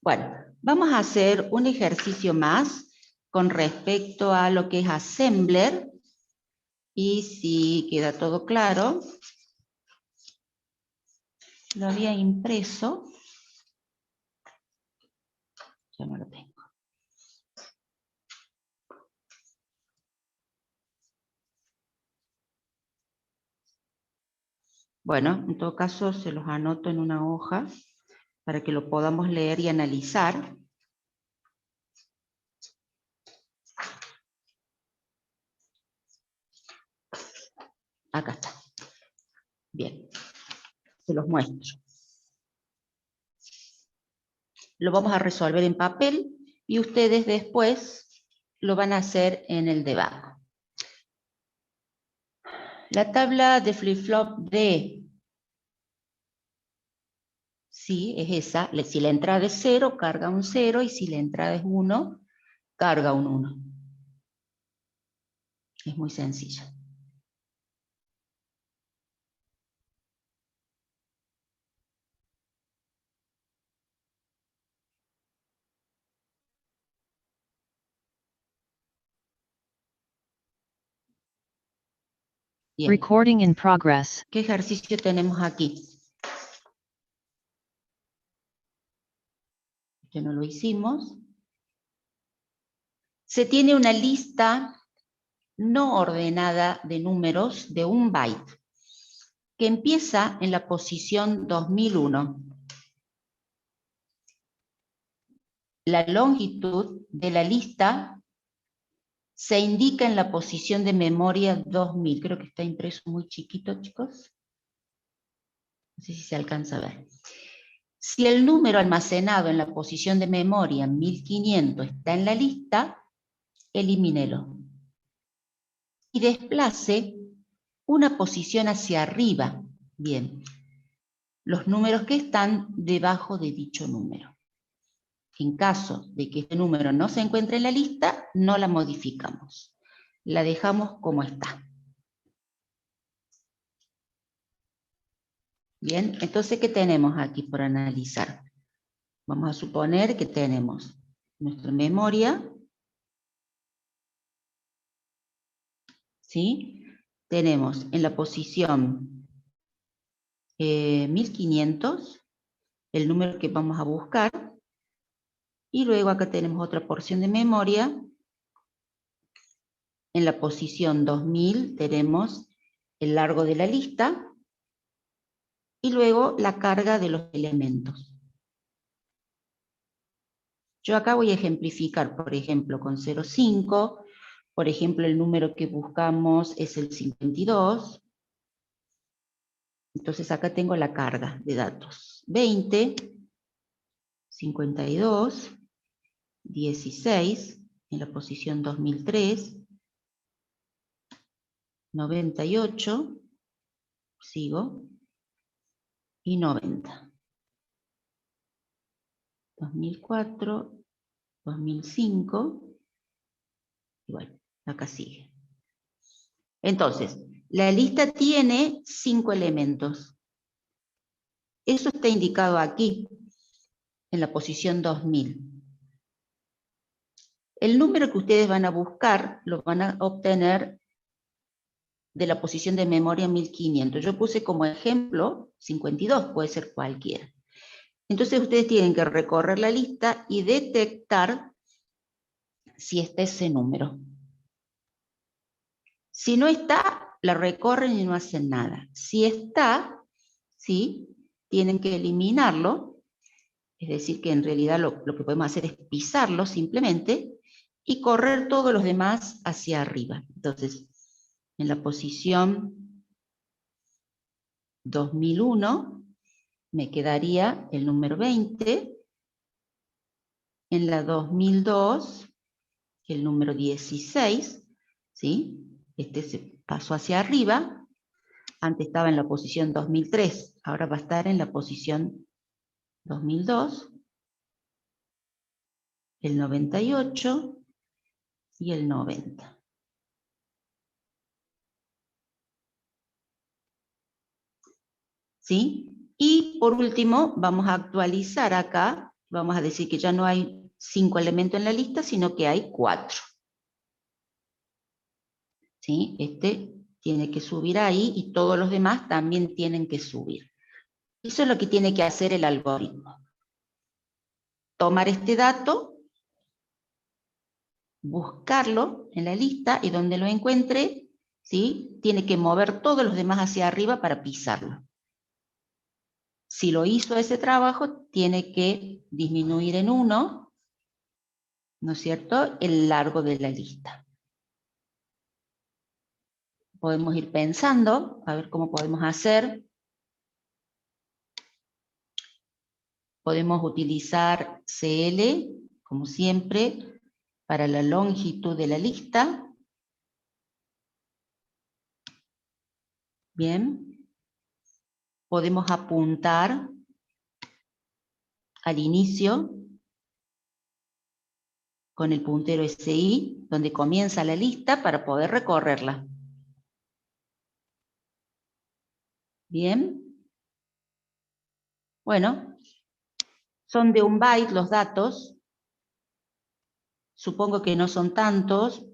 Bueno, vamos a hacer un ejercicio más con respecto a lo que es Assembler. Y si queda todo claro, lo había impreso. Ya no lo tengo. Bueno, en todo caso se los anoto en una hoja para que lo podamos leer y analizar. Acá está. Bien, se los muestro. Lo vamos a resolver en papel y ustedes después lo van a hacer en el debug. La tabla de flip-flop D, sí, es esa. Si la entrada es 0, carga un 0, y si la entrada es 1, carga un 1. Es muy sencilla. Bien. Recording in progress. ¿Qué ejercicio tenemos aquí? Que no lo hicimos. Se tiene una lista no ordenada de números de 1 byte, que empieza en la posición 2001. La longitud de la lista se indica en la posición de memoria 2000. Creo que está impreso muy chiquito, chicos. No sé si se alcanza a ver. Si el número almacenado en la posición de memoria 1500 está en la lista, elimínelo. Y desplace una posición hacia arriba. Bien. Los números que están debajo de dicho número. En caso de que este número no se encuentre en la lista, no la modificamos. La dejamos como está. Bien, entonces, ¿qué tenemos aquí por analizar? Vamos a suponer que tenemos nuestra memoria, ¿sí? Tenemos en la posición 1500 el número que vamos a buscar, y luego acá tenemos otra porción de memoria. En la posición 2000 tenemos el largo de la lista, y luego la carga de los elementos. Yo acá voy a ejemplificar, por ejemplo, con 0,5. Por ejemplo, el número que buscamos es el 52. Entonces acá tengo la carga de datos. 20, 52, 16, en la posición 2003, 98, sigo, y 90. 2004, 2005, y bueno, acá sigue. Entonces, la lista tiene 5 elementos. Eso está indicado aquí, en la posición 2000. El número que ustedes van a buscar lo van a obtener de la posición de memoria 1500. Yo puse como ejemplo 52, puede ser cualquiera. Entonces ustedes tienen que recorrer la lista y detectar si está ese número. Si no está, la recorren y no hacen nada. Si está, ¿sí? Tienen que eliminarlo. Es decir, que en realidad lo que podemos hacer es pisarlo simplemente y correr todos los demás hacia arriba. Entonces, en la posición 2001 me quedaría el número 20, en la 2002 el número 16, ¿sí? Este se pasó hacia arriba, antes estaba en la posición 2003, ahora va a estar en la posición 2002, el 98 y el 90. ¿Sí? Y por último, vamos a actualizar acá, vamos a decir que ya no hay 5 elementos en la lista, sino que hay 4. ¿Sí? Este tiene que subir ahí y todos los demás también tienen que subir. Eso es lo que tiene que hacer el algoritmo. Tomar este dato, buscarlo en la lista y donde lo encuentre, ¿sí? Tiene que mover todos los demás hacia arriba para pisarlo. Si lo hizo ese trabajo, tiene que disminuir en 1, ¿no es cierto?, el largo de la lista. Podemos ir pensando, a ver cómo podemos hacer. Podemos utilizar CL, como siempre, para la longitud de la lista. Bien. Podemos apuntar al inicio con el puntero SI, donde comienza la lista para poder recorrerla. Bien. Bueno, son de 1 byte los datos. Supongo que no son tantos,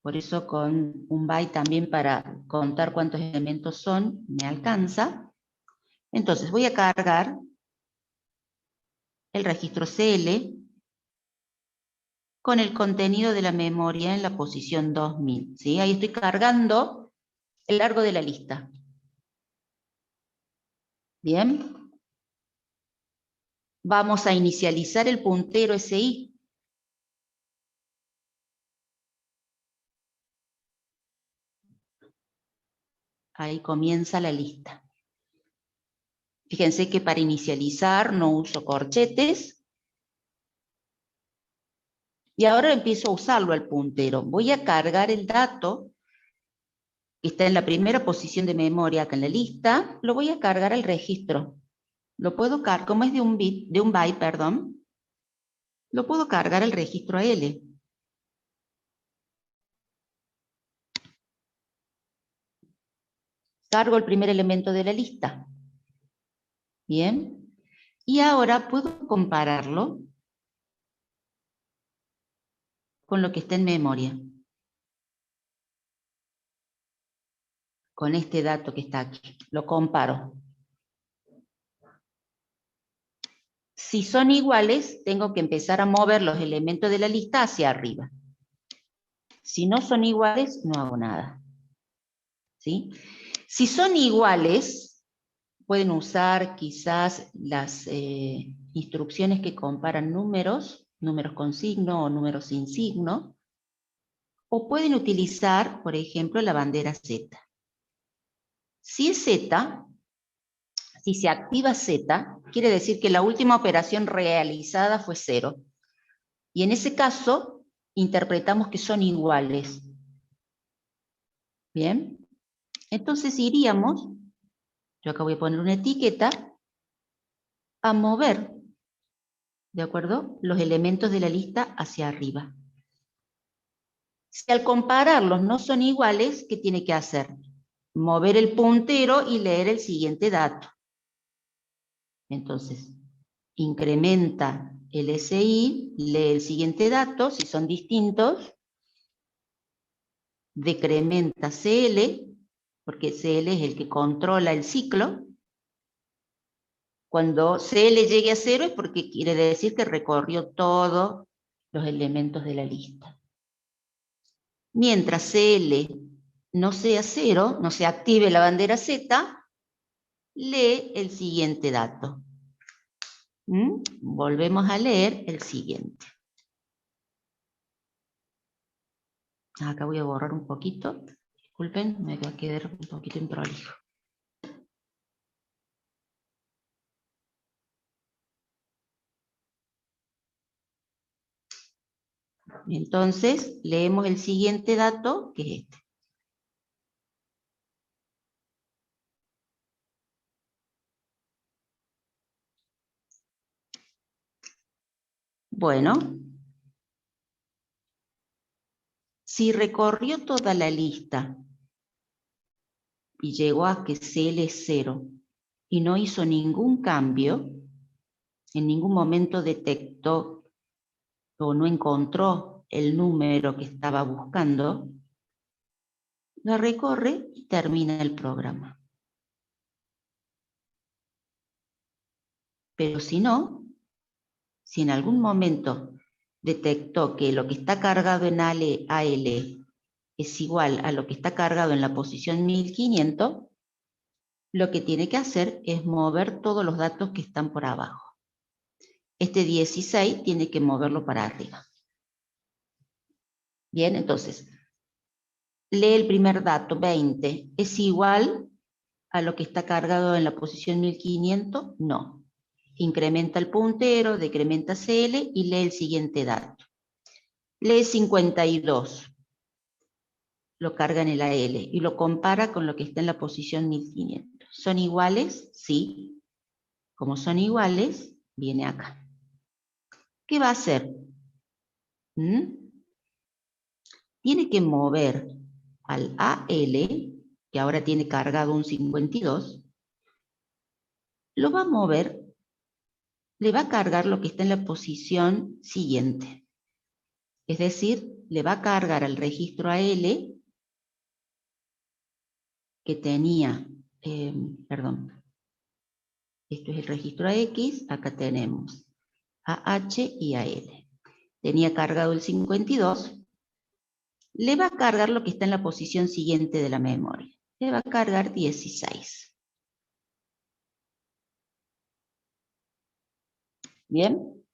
por eso con 1 byte también para contar cuántos elementos son, me alcanza. Entonces voy a cargar el registro CL con el contenido de la memoria en la posición 2000. ¿Sí? Ahí estoy cargando el largo de la lista. Bien. Vamos a inicializar el puntero SI. Ahí comienza la lista. Fíjense que para inicializar no uso corchetes. Y ahora empiezo a usarlo al puntero. Voy a cargar el dato que está en la primera posición de memoria acá en la lista. Lo voy a cargar al registro. Lo puedo cargar, como es de 1 byte, perdón, lo puedo cargar al registro L. Cargo el primer elemento de la lista. Bien. Y ahora puedo compararlo con lo que está en memoria. Con este dato que está aquí. Lo comparo. Si son iguales, tengo que empezar a mover los elementos de la lista hacia arriba. Si no son iguales, no hago nada. ¿Sí? Si son iguales, pueden usar quizás las instrucciones que comparan números con signo o números sin signo, o pueden utilizar, por ejemplo, la bandera Z. Si es Z, si se activa Z, quiere decir que la última operación realizada fue 0. Y en ese caso, interpretamos que son iguales. Bien. Entonces iríamos, yo acá voy a poner una etiqueta, a mover, ¿de acuerdo?, los elementos de la lista hacia arriba. Si al compararlos no son iguales, ¿qué tiene que hacer? Mover el puntero y leer el siguiente dato. Entonces, incrementa el SI, lee el siguiente dato, si son distintos, decrementa CL, porque CL es el que controla el ciclo. Cuando CL llegue a 0 es porque quiere decir que recorrió todos los elementos de la lista. Mientras CL no sea 0, no se active la bandera Z, lee el siguiente dato. Volvemos a leer el siguiente. Acá voy a borrar un poquito. Disculpen, me va a quedar un poquito improlijo. Entonces, leemos el siguiente dato, que es este. Bueno, si recorrió toda la lista y llegó a que CL es 0 y no hizo ningún cambio, en ningún momento detectó o no encontró el número que estaba buscando, la recorre y termina el programa. Pero si no, si en algún momento detectó que lo que está cargado en AL es igual a lo que está cargado en la posición 1500, lo que tiene que hacer es mover todos los datos que están por abajo. Este 16 tiene que moverlo para arriba. Bien, entonces, lee el primer dato, 20, ¿es igual a lo que está cargado en la posición 1500? No. Incrementa el puntero, decrementa CL y lee el siguiente dato. Lee 52, lo carga en el AL y lo compara con lo que está en la posición 1500. ¿Son iguales? Sí. Como son iguales, viene acá. ¿Qué va a hacer? Tiene que mover al AL, que ahora tiene cargado un 52, lo va a mover, le va a cargar lo que está en la posición siguiente. Es decir, le va a cargar al registro AL que tenía, esto es el registro AX, acá tenemos AH y AL. Tenía cargado el 52, le va a cargar lo que está en la posición siguiente de la memoria. Le va a cargar 16. ¿Bien?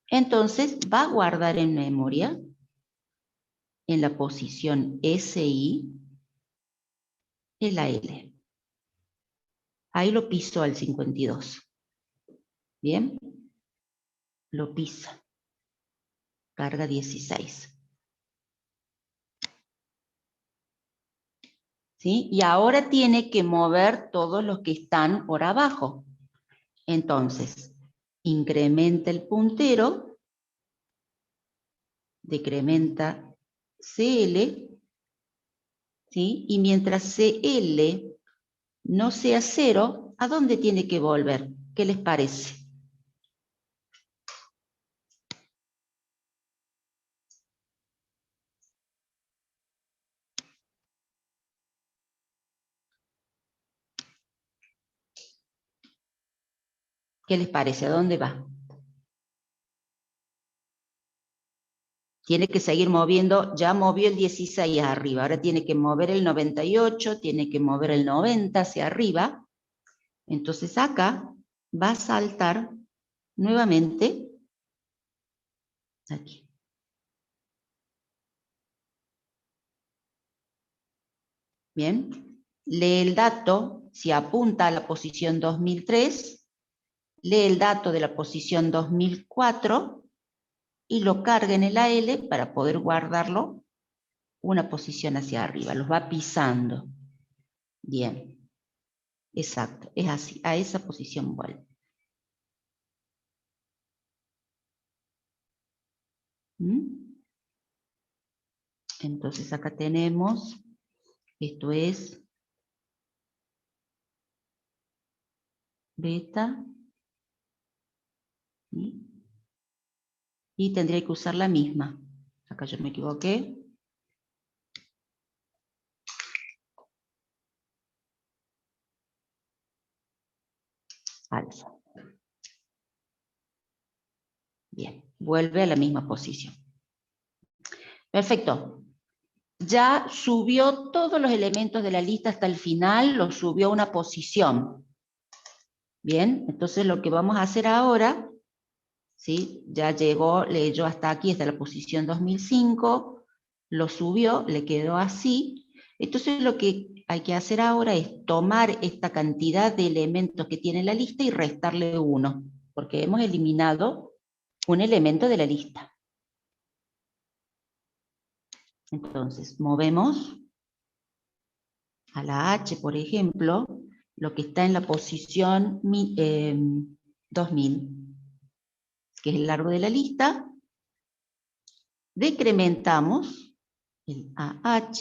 Entonces va a guardar en memoria, en la posición SI, el AL. Ahí lo piso al 52. ¿Bien? Lo pisa. Carga 16. ¿Sí? Y ahora tiene que mover todos los que están por abajo. Entonces, incrementa el puntero, decrementa CL, ¿sí? Y mientras CL no sea 0, ¿a dónde tiene que volver? ¿Qué les parece? ¿Qué les parece? ¿A dónde va? Tiene que seguir moviendo, ya movió el 16 arriba, ahora tiene que mover el 98, tiene que mover el 90 hacia arriba. Entonces acá va a saltar nuevamente aquí. Bien, lee el dato, si apunta a la posición 2003, lee el dato de la posición 2004 y lo carga en el AL para poder guardarlo una posición hacia arriba, los va pisando. Bien, exacto, es así, a esa posición vuelve. Entonces acá tenemos, esto es beta, ¿sí? Y tendría que usar la misma. Acá yo me equivoqué. Alfa. Bien, vuelve a la misma posición. Perfecto. Ya subió todos los elementos de la lista hasta el final, los subió a una posición. Bien, entonces lo que vamos a hacer ahora, ¿sí? Ya llegó, leyó hasta aquí, hasta la posición 2005, lo subió, le quedó así. Entonces lo que hay que hacer ahora es tomar esta cantidad de elementos que tiene la lista y restarle 1, porque hemos eliminado un elemento de la lista. Entonces, movemos a la H, por ejemplo, lo que está en la posición 2000, que es el largo de la lista. Decrementamos el AH,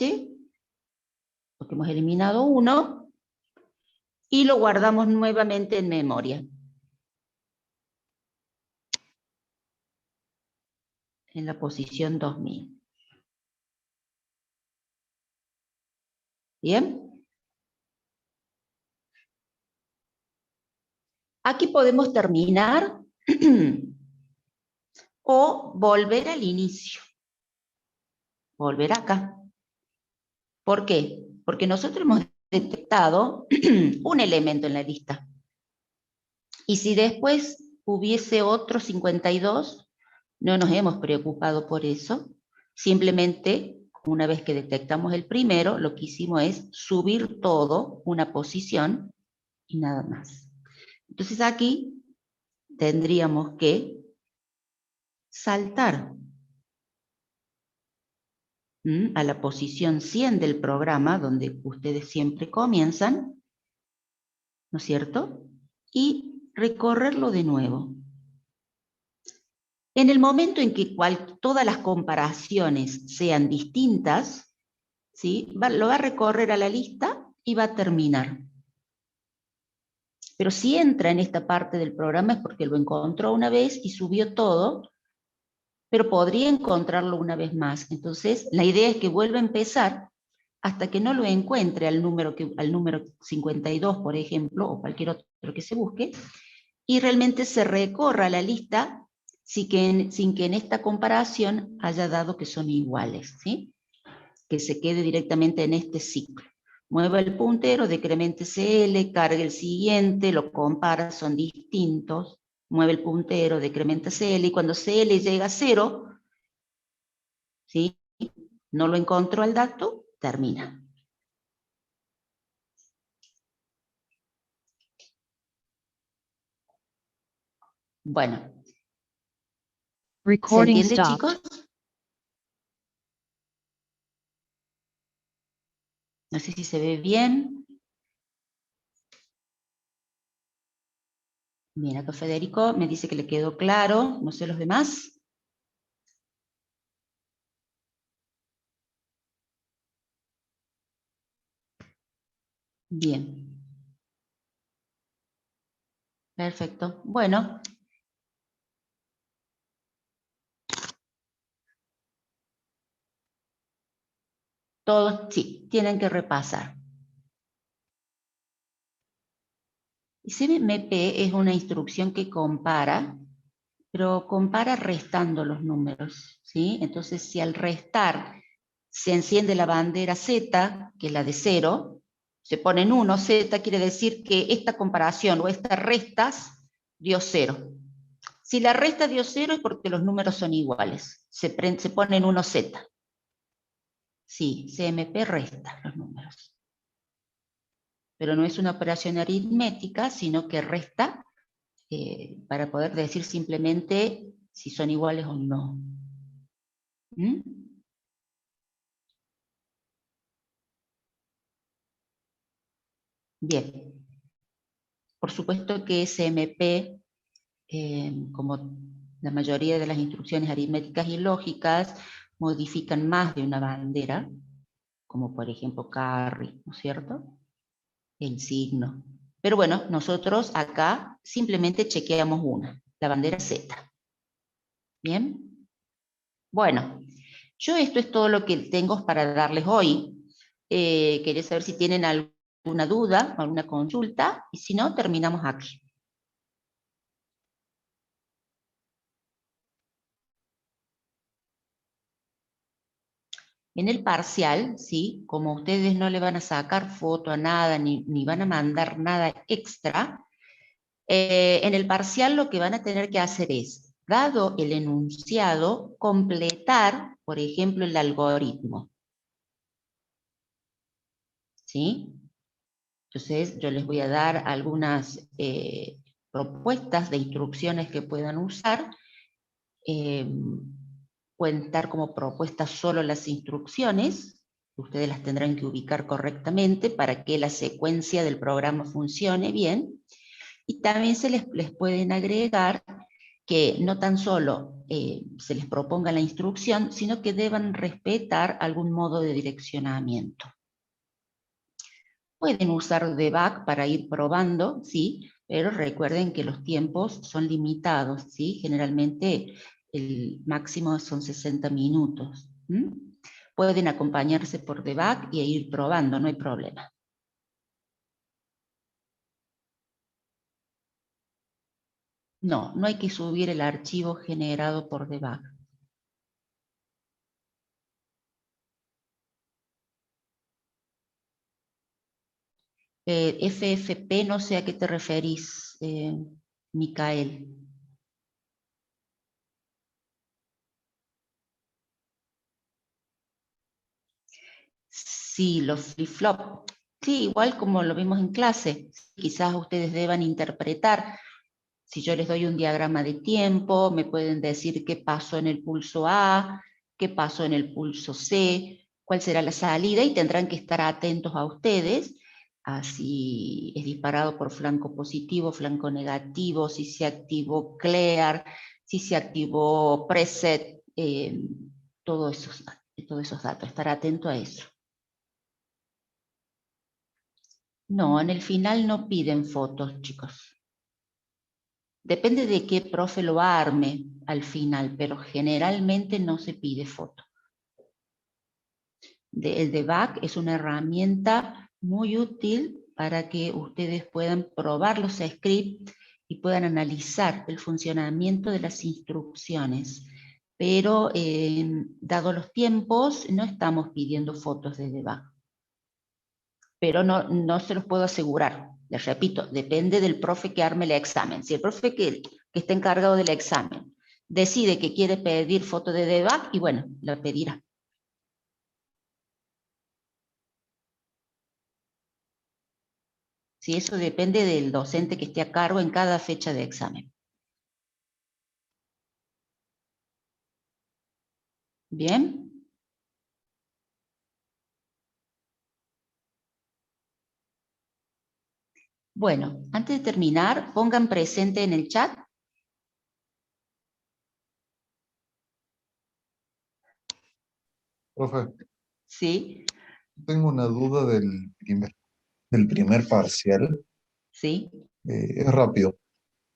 porque hemos eliminado 1, y lo guardamos nuevamente en memoria. En la posición 2000. ¿Bien? Aquí podemos terminar o volver al inicio. Volver acá. ¿Por qué? Porque nosotros hemos detectado un elemento en la lista. Y si después hubiese otro 52, no nos hemos preocupado por eso. Simplemente, una vez que detectamos el primero, lo que hicimos es subir todo una posición y nada más. Entonces aquí tendríamos que saltar a la posición 100 del programa, donde ustedes siempre comienzan, ¿no es cierto? Y recorrerlo de nuevo. En el momento en que todas las comparaciones sean distintas, ¿sí? Lo va a recorrer a la lista y va a terminar. Pero si entra en esta parte del programa es porque lo encontró una vez y subió todo, pero podría encontrarlo una vez más. Entonces, la idea es que vuelva a empezar hasta que no lo encuentre al número 52, por ejemplo, o cualquier otro que se busque, y realmente se recorra la lista sin que en esta comparación haya dado que son iguales, ¿sí? Que se quede directamente en este ciclo. Mueva el puntero, decremente CL, cargue el siguiente, lo compara, son distintos, mueve el puntero, decrementa CL, y cuando CL llega a 0, ¿sí? No lo encontró el dato, termina. Bueno. ¿Se Recording entiende, stopped. chicos? No sé si se ve bien. Bien, acá Federico me dice que le quedó claro, no sé los demás. Bien. Perfecto. Bueno. Todos, sí, tienen que repasar. Y CMP es una instrucción que compara, pero compara restando los números, ¿sí? Entonces, si al restar se enciende la bandera Z, que es la de 0, se pone en 1, Z quiere decir que esta comparación o estas restas dio 0. Si la resta dio 0 es porque los números son iguales, se pone en 1 Z. Sí, CMP resta los números. Pero no es una operación aritmética, sino que resta para poder decir simplemente si son iguales o no. ¿Mm? Bien. Por supuesto que SMP, como la mayoría de las instrucciones aritméticas y lógicas, modifican más de una bandera, como por ejemplo carry, ¿no es cierto? El signo. Pero bueno, nosotros acá simplemente chequeamos una, la bandera Z. ¿Bien? Bueno, yo esto es todo lo que tengo para darles hoy. Quería saber si tienen alguna duda, alguna consulta, y si no, terminamos aquí. En el parcial, ¿sí? Como ustedes no le van a sacar foto a nada, ni van a mandar nada extra, en el parcial lo que van a tener que hacer es, dado el enunciado, completar, por ejemplo, el algoritmo. ¿Sí? Entonces, yo les voy a dar algunas propuestas de instrucciones que puedan usar. Pueden estar como propuestas solo las instrucciones, ustedes las tendrán que ubicar correctamente para que la secuencia del programa funcione bien, y también les pueden agregar que no tan solo se les proponga la instrucción, sino que deban respetar algún modo de direccionamiento. Pueden usar debug para ir probando, sí, pero recuerden que los tiempos son limitados, ¿sí? Generalmente el máximo son 60 minutos. Pueden acompañarse por debug y ir probando, no hay problema. No, no hay que subir el archivo generado por debug. FFP, no sé a qué te referís, Micael. Sí, los flip-flop. Sí, igual como lo vimos en clase. Quizás ustedes deban interpretar. Si yo les doy un diagrama de tiempo, me pueden decir qué pasó en el pulso A, qué pasó en el pulso C, cuál será la salida, y tendrán que estar atentos a ustedes, a si es disparado por flanco positivo, flanco negativo, si se activó clear, si se activó preset, todos esos datos, estar atento a eso. No, en el final no piden fotos, chicos. Depende de qué profe lo arme al final, pero generalmente no se pide foto. El debug es una herramienta muy útil para que ustedes puedan probar los scripts y puedan analizar el funcionamiento de las instrucciones. Pero, dado los tiempos, no estamos pidiendo fotos de debug. Pero no se los puedo asegurar. Les repito, depende del profe que arme el examen. Si el profe que está encargado del examen decide que quiere pedir foto de debug, y bueno, la pedirá. Si eso depende del docente que esté a cargo en cada fecha de examen. ¿Bien? Bueno, antes de terminar, pongan presente en el chat. Profe, Sí, tengo una duda del primer parcial. sí. Es rápido.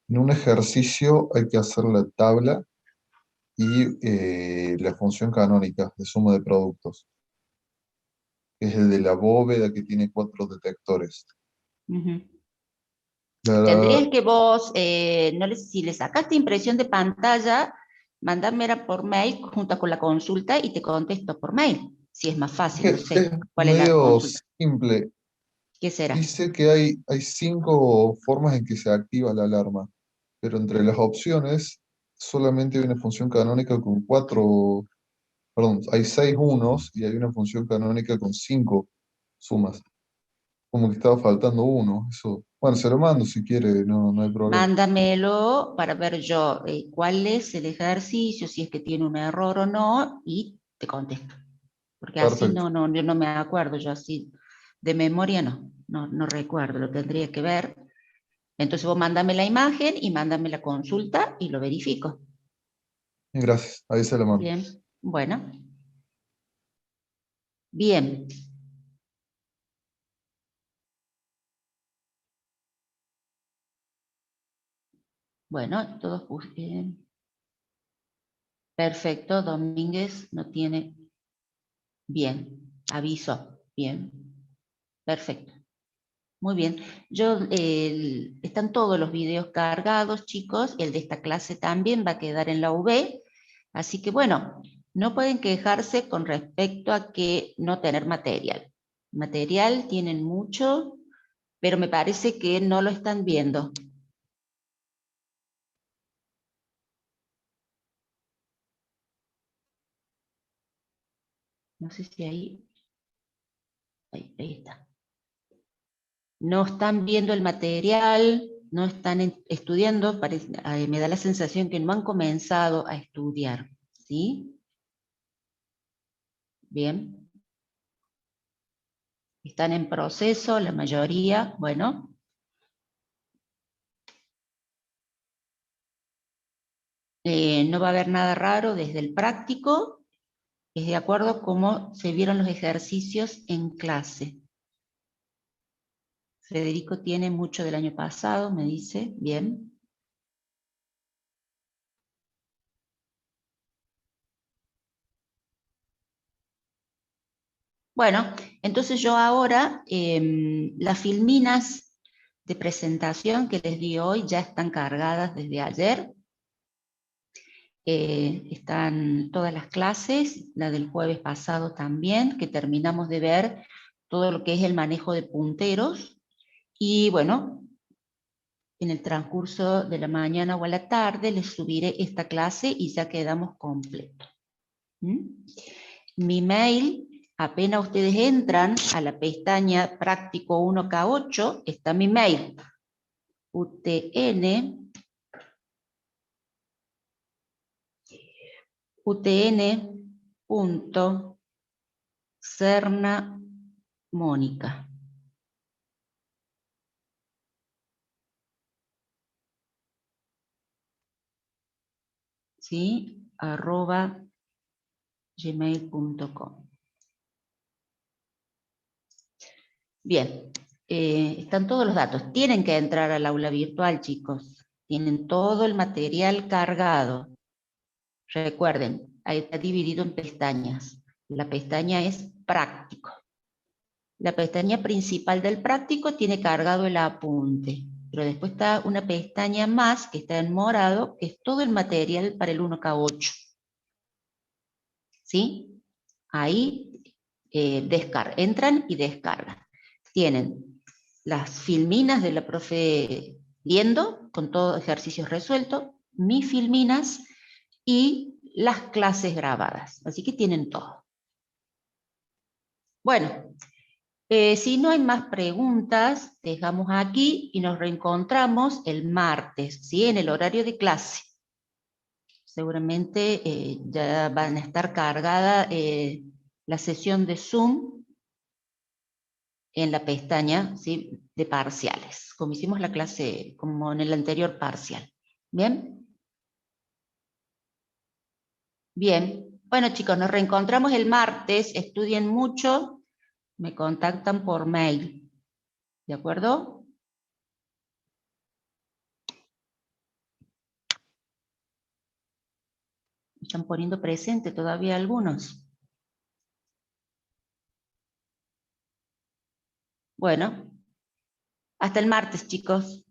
En un ejercicio hay que hacer la tabla y la función canónica de suma de productos. Es el de la bóveda que tiene 4 detectores. Ujú. La- Tendrías que vos, si le sacaste impresión de pantalla, mandármela por mail junto con la consulta y te contesto por mail, si es más fácil, no es sé cuál es la medio consulta. simple. ¿Qué será? Dice que hay 5 formas en que se activa la alarma, pero entre las opciones solamente hay una función canónica con 4, perdón, hay 6 unos y hay una función canónica con 5 sumas. Como que estaba faltando uno. Eso, bueno, se lo mando si quiere, no hay problema. Mándamelo para ver yo cuál es el ejercicio, si es que tiene un error o no, y te contesto. Porque así Perfecto. yo no me acuerdo, yo así de memoria no recuerdo, lo tendría que ver. Entonces vos mándame la imagen y mándame la consulta y lo verifico. Gracias, ahí se lo mando. Bien, bueno. Bien. Bueno, todos perfecto, Domínguez no tiene. Bien, aviso. Bien, perfecto. Muy bien. Están todos los videos cargados, chicos. El de esta clase también va a quedar en la UV. Así que bueno, no pueden quejarse con respecto a que no tener material. Material tienen mucho, pero me parece que no lo están viendo. No sé si ahí está. No están viendo el material, no están estudiando, me da la sensación que no han comenzado a estudiar, ¿sí? Bien. Están en proceso, la mayoría, bueno. No va a haber nada raro desde el práctico, es de acuerdo a cómo se vieron los ejercicios en clase. Federico tiene mucho del año pasado, me dice, bien. Bueno, entonces yo ahora, las filminas de presentación que les di hoy ya están cargadas desde ayer. Están todas las clases, la del jueves pasado también, que terminamos de ver todo lo que es el manejo de punteros. Y bueno, en el transcurso de la mañana o a la tarde les subiré esta clase y ya quedamos completos. Mi mail, apenas ustedes entran a la pestaña práctico 1K8, está mi mail, utn.cernamónica. ¿sí? @gmail.com. Bien, están todos los datos. Tienen que entrar al aula virtual, chicos. Tienen todo el material cargado. Recuerden, ahí está dividido en pestañas. La pestaña es práctico. La pestaña principal del práctico tiene cargado el apunte, pero después está una pestaña más que está en morado, que es todo el material para el 1K8. ¿Sí? Ahí entran y descargan. Tienen las filminas de la profe Liendo, con todos ejercicios resueltos, mis filminas y las clases grabadas. Así que tienen todo. Bueno, si no hay más preguntas, dejamos aquí y nos reencontramos el martes, ¿sí? En el horario de clase. Seguramente ya van a estar cargada la sesión de Zoom en la pestaña, ¿sí? De parciales, como hicimos la clase, como en el anterior parcial. ¿Bien? Bien. Bueno, chicos, nos reencontramos el martes. Estudien mucho. Me contactan por mail. ¿De acuerdo? ¿Me están poniendo presente todavía algunos? Bueno. Hasta el martes, chicos.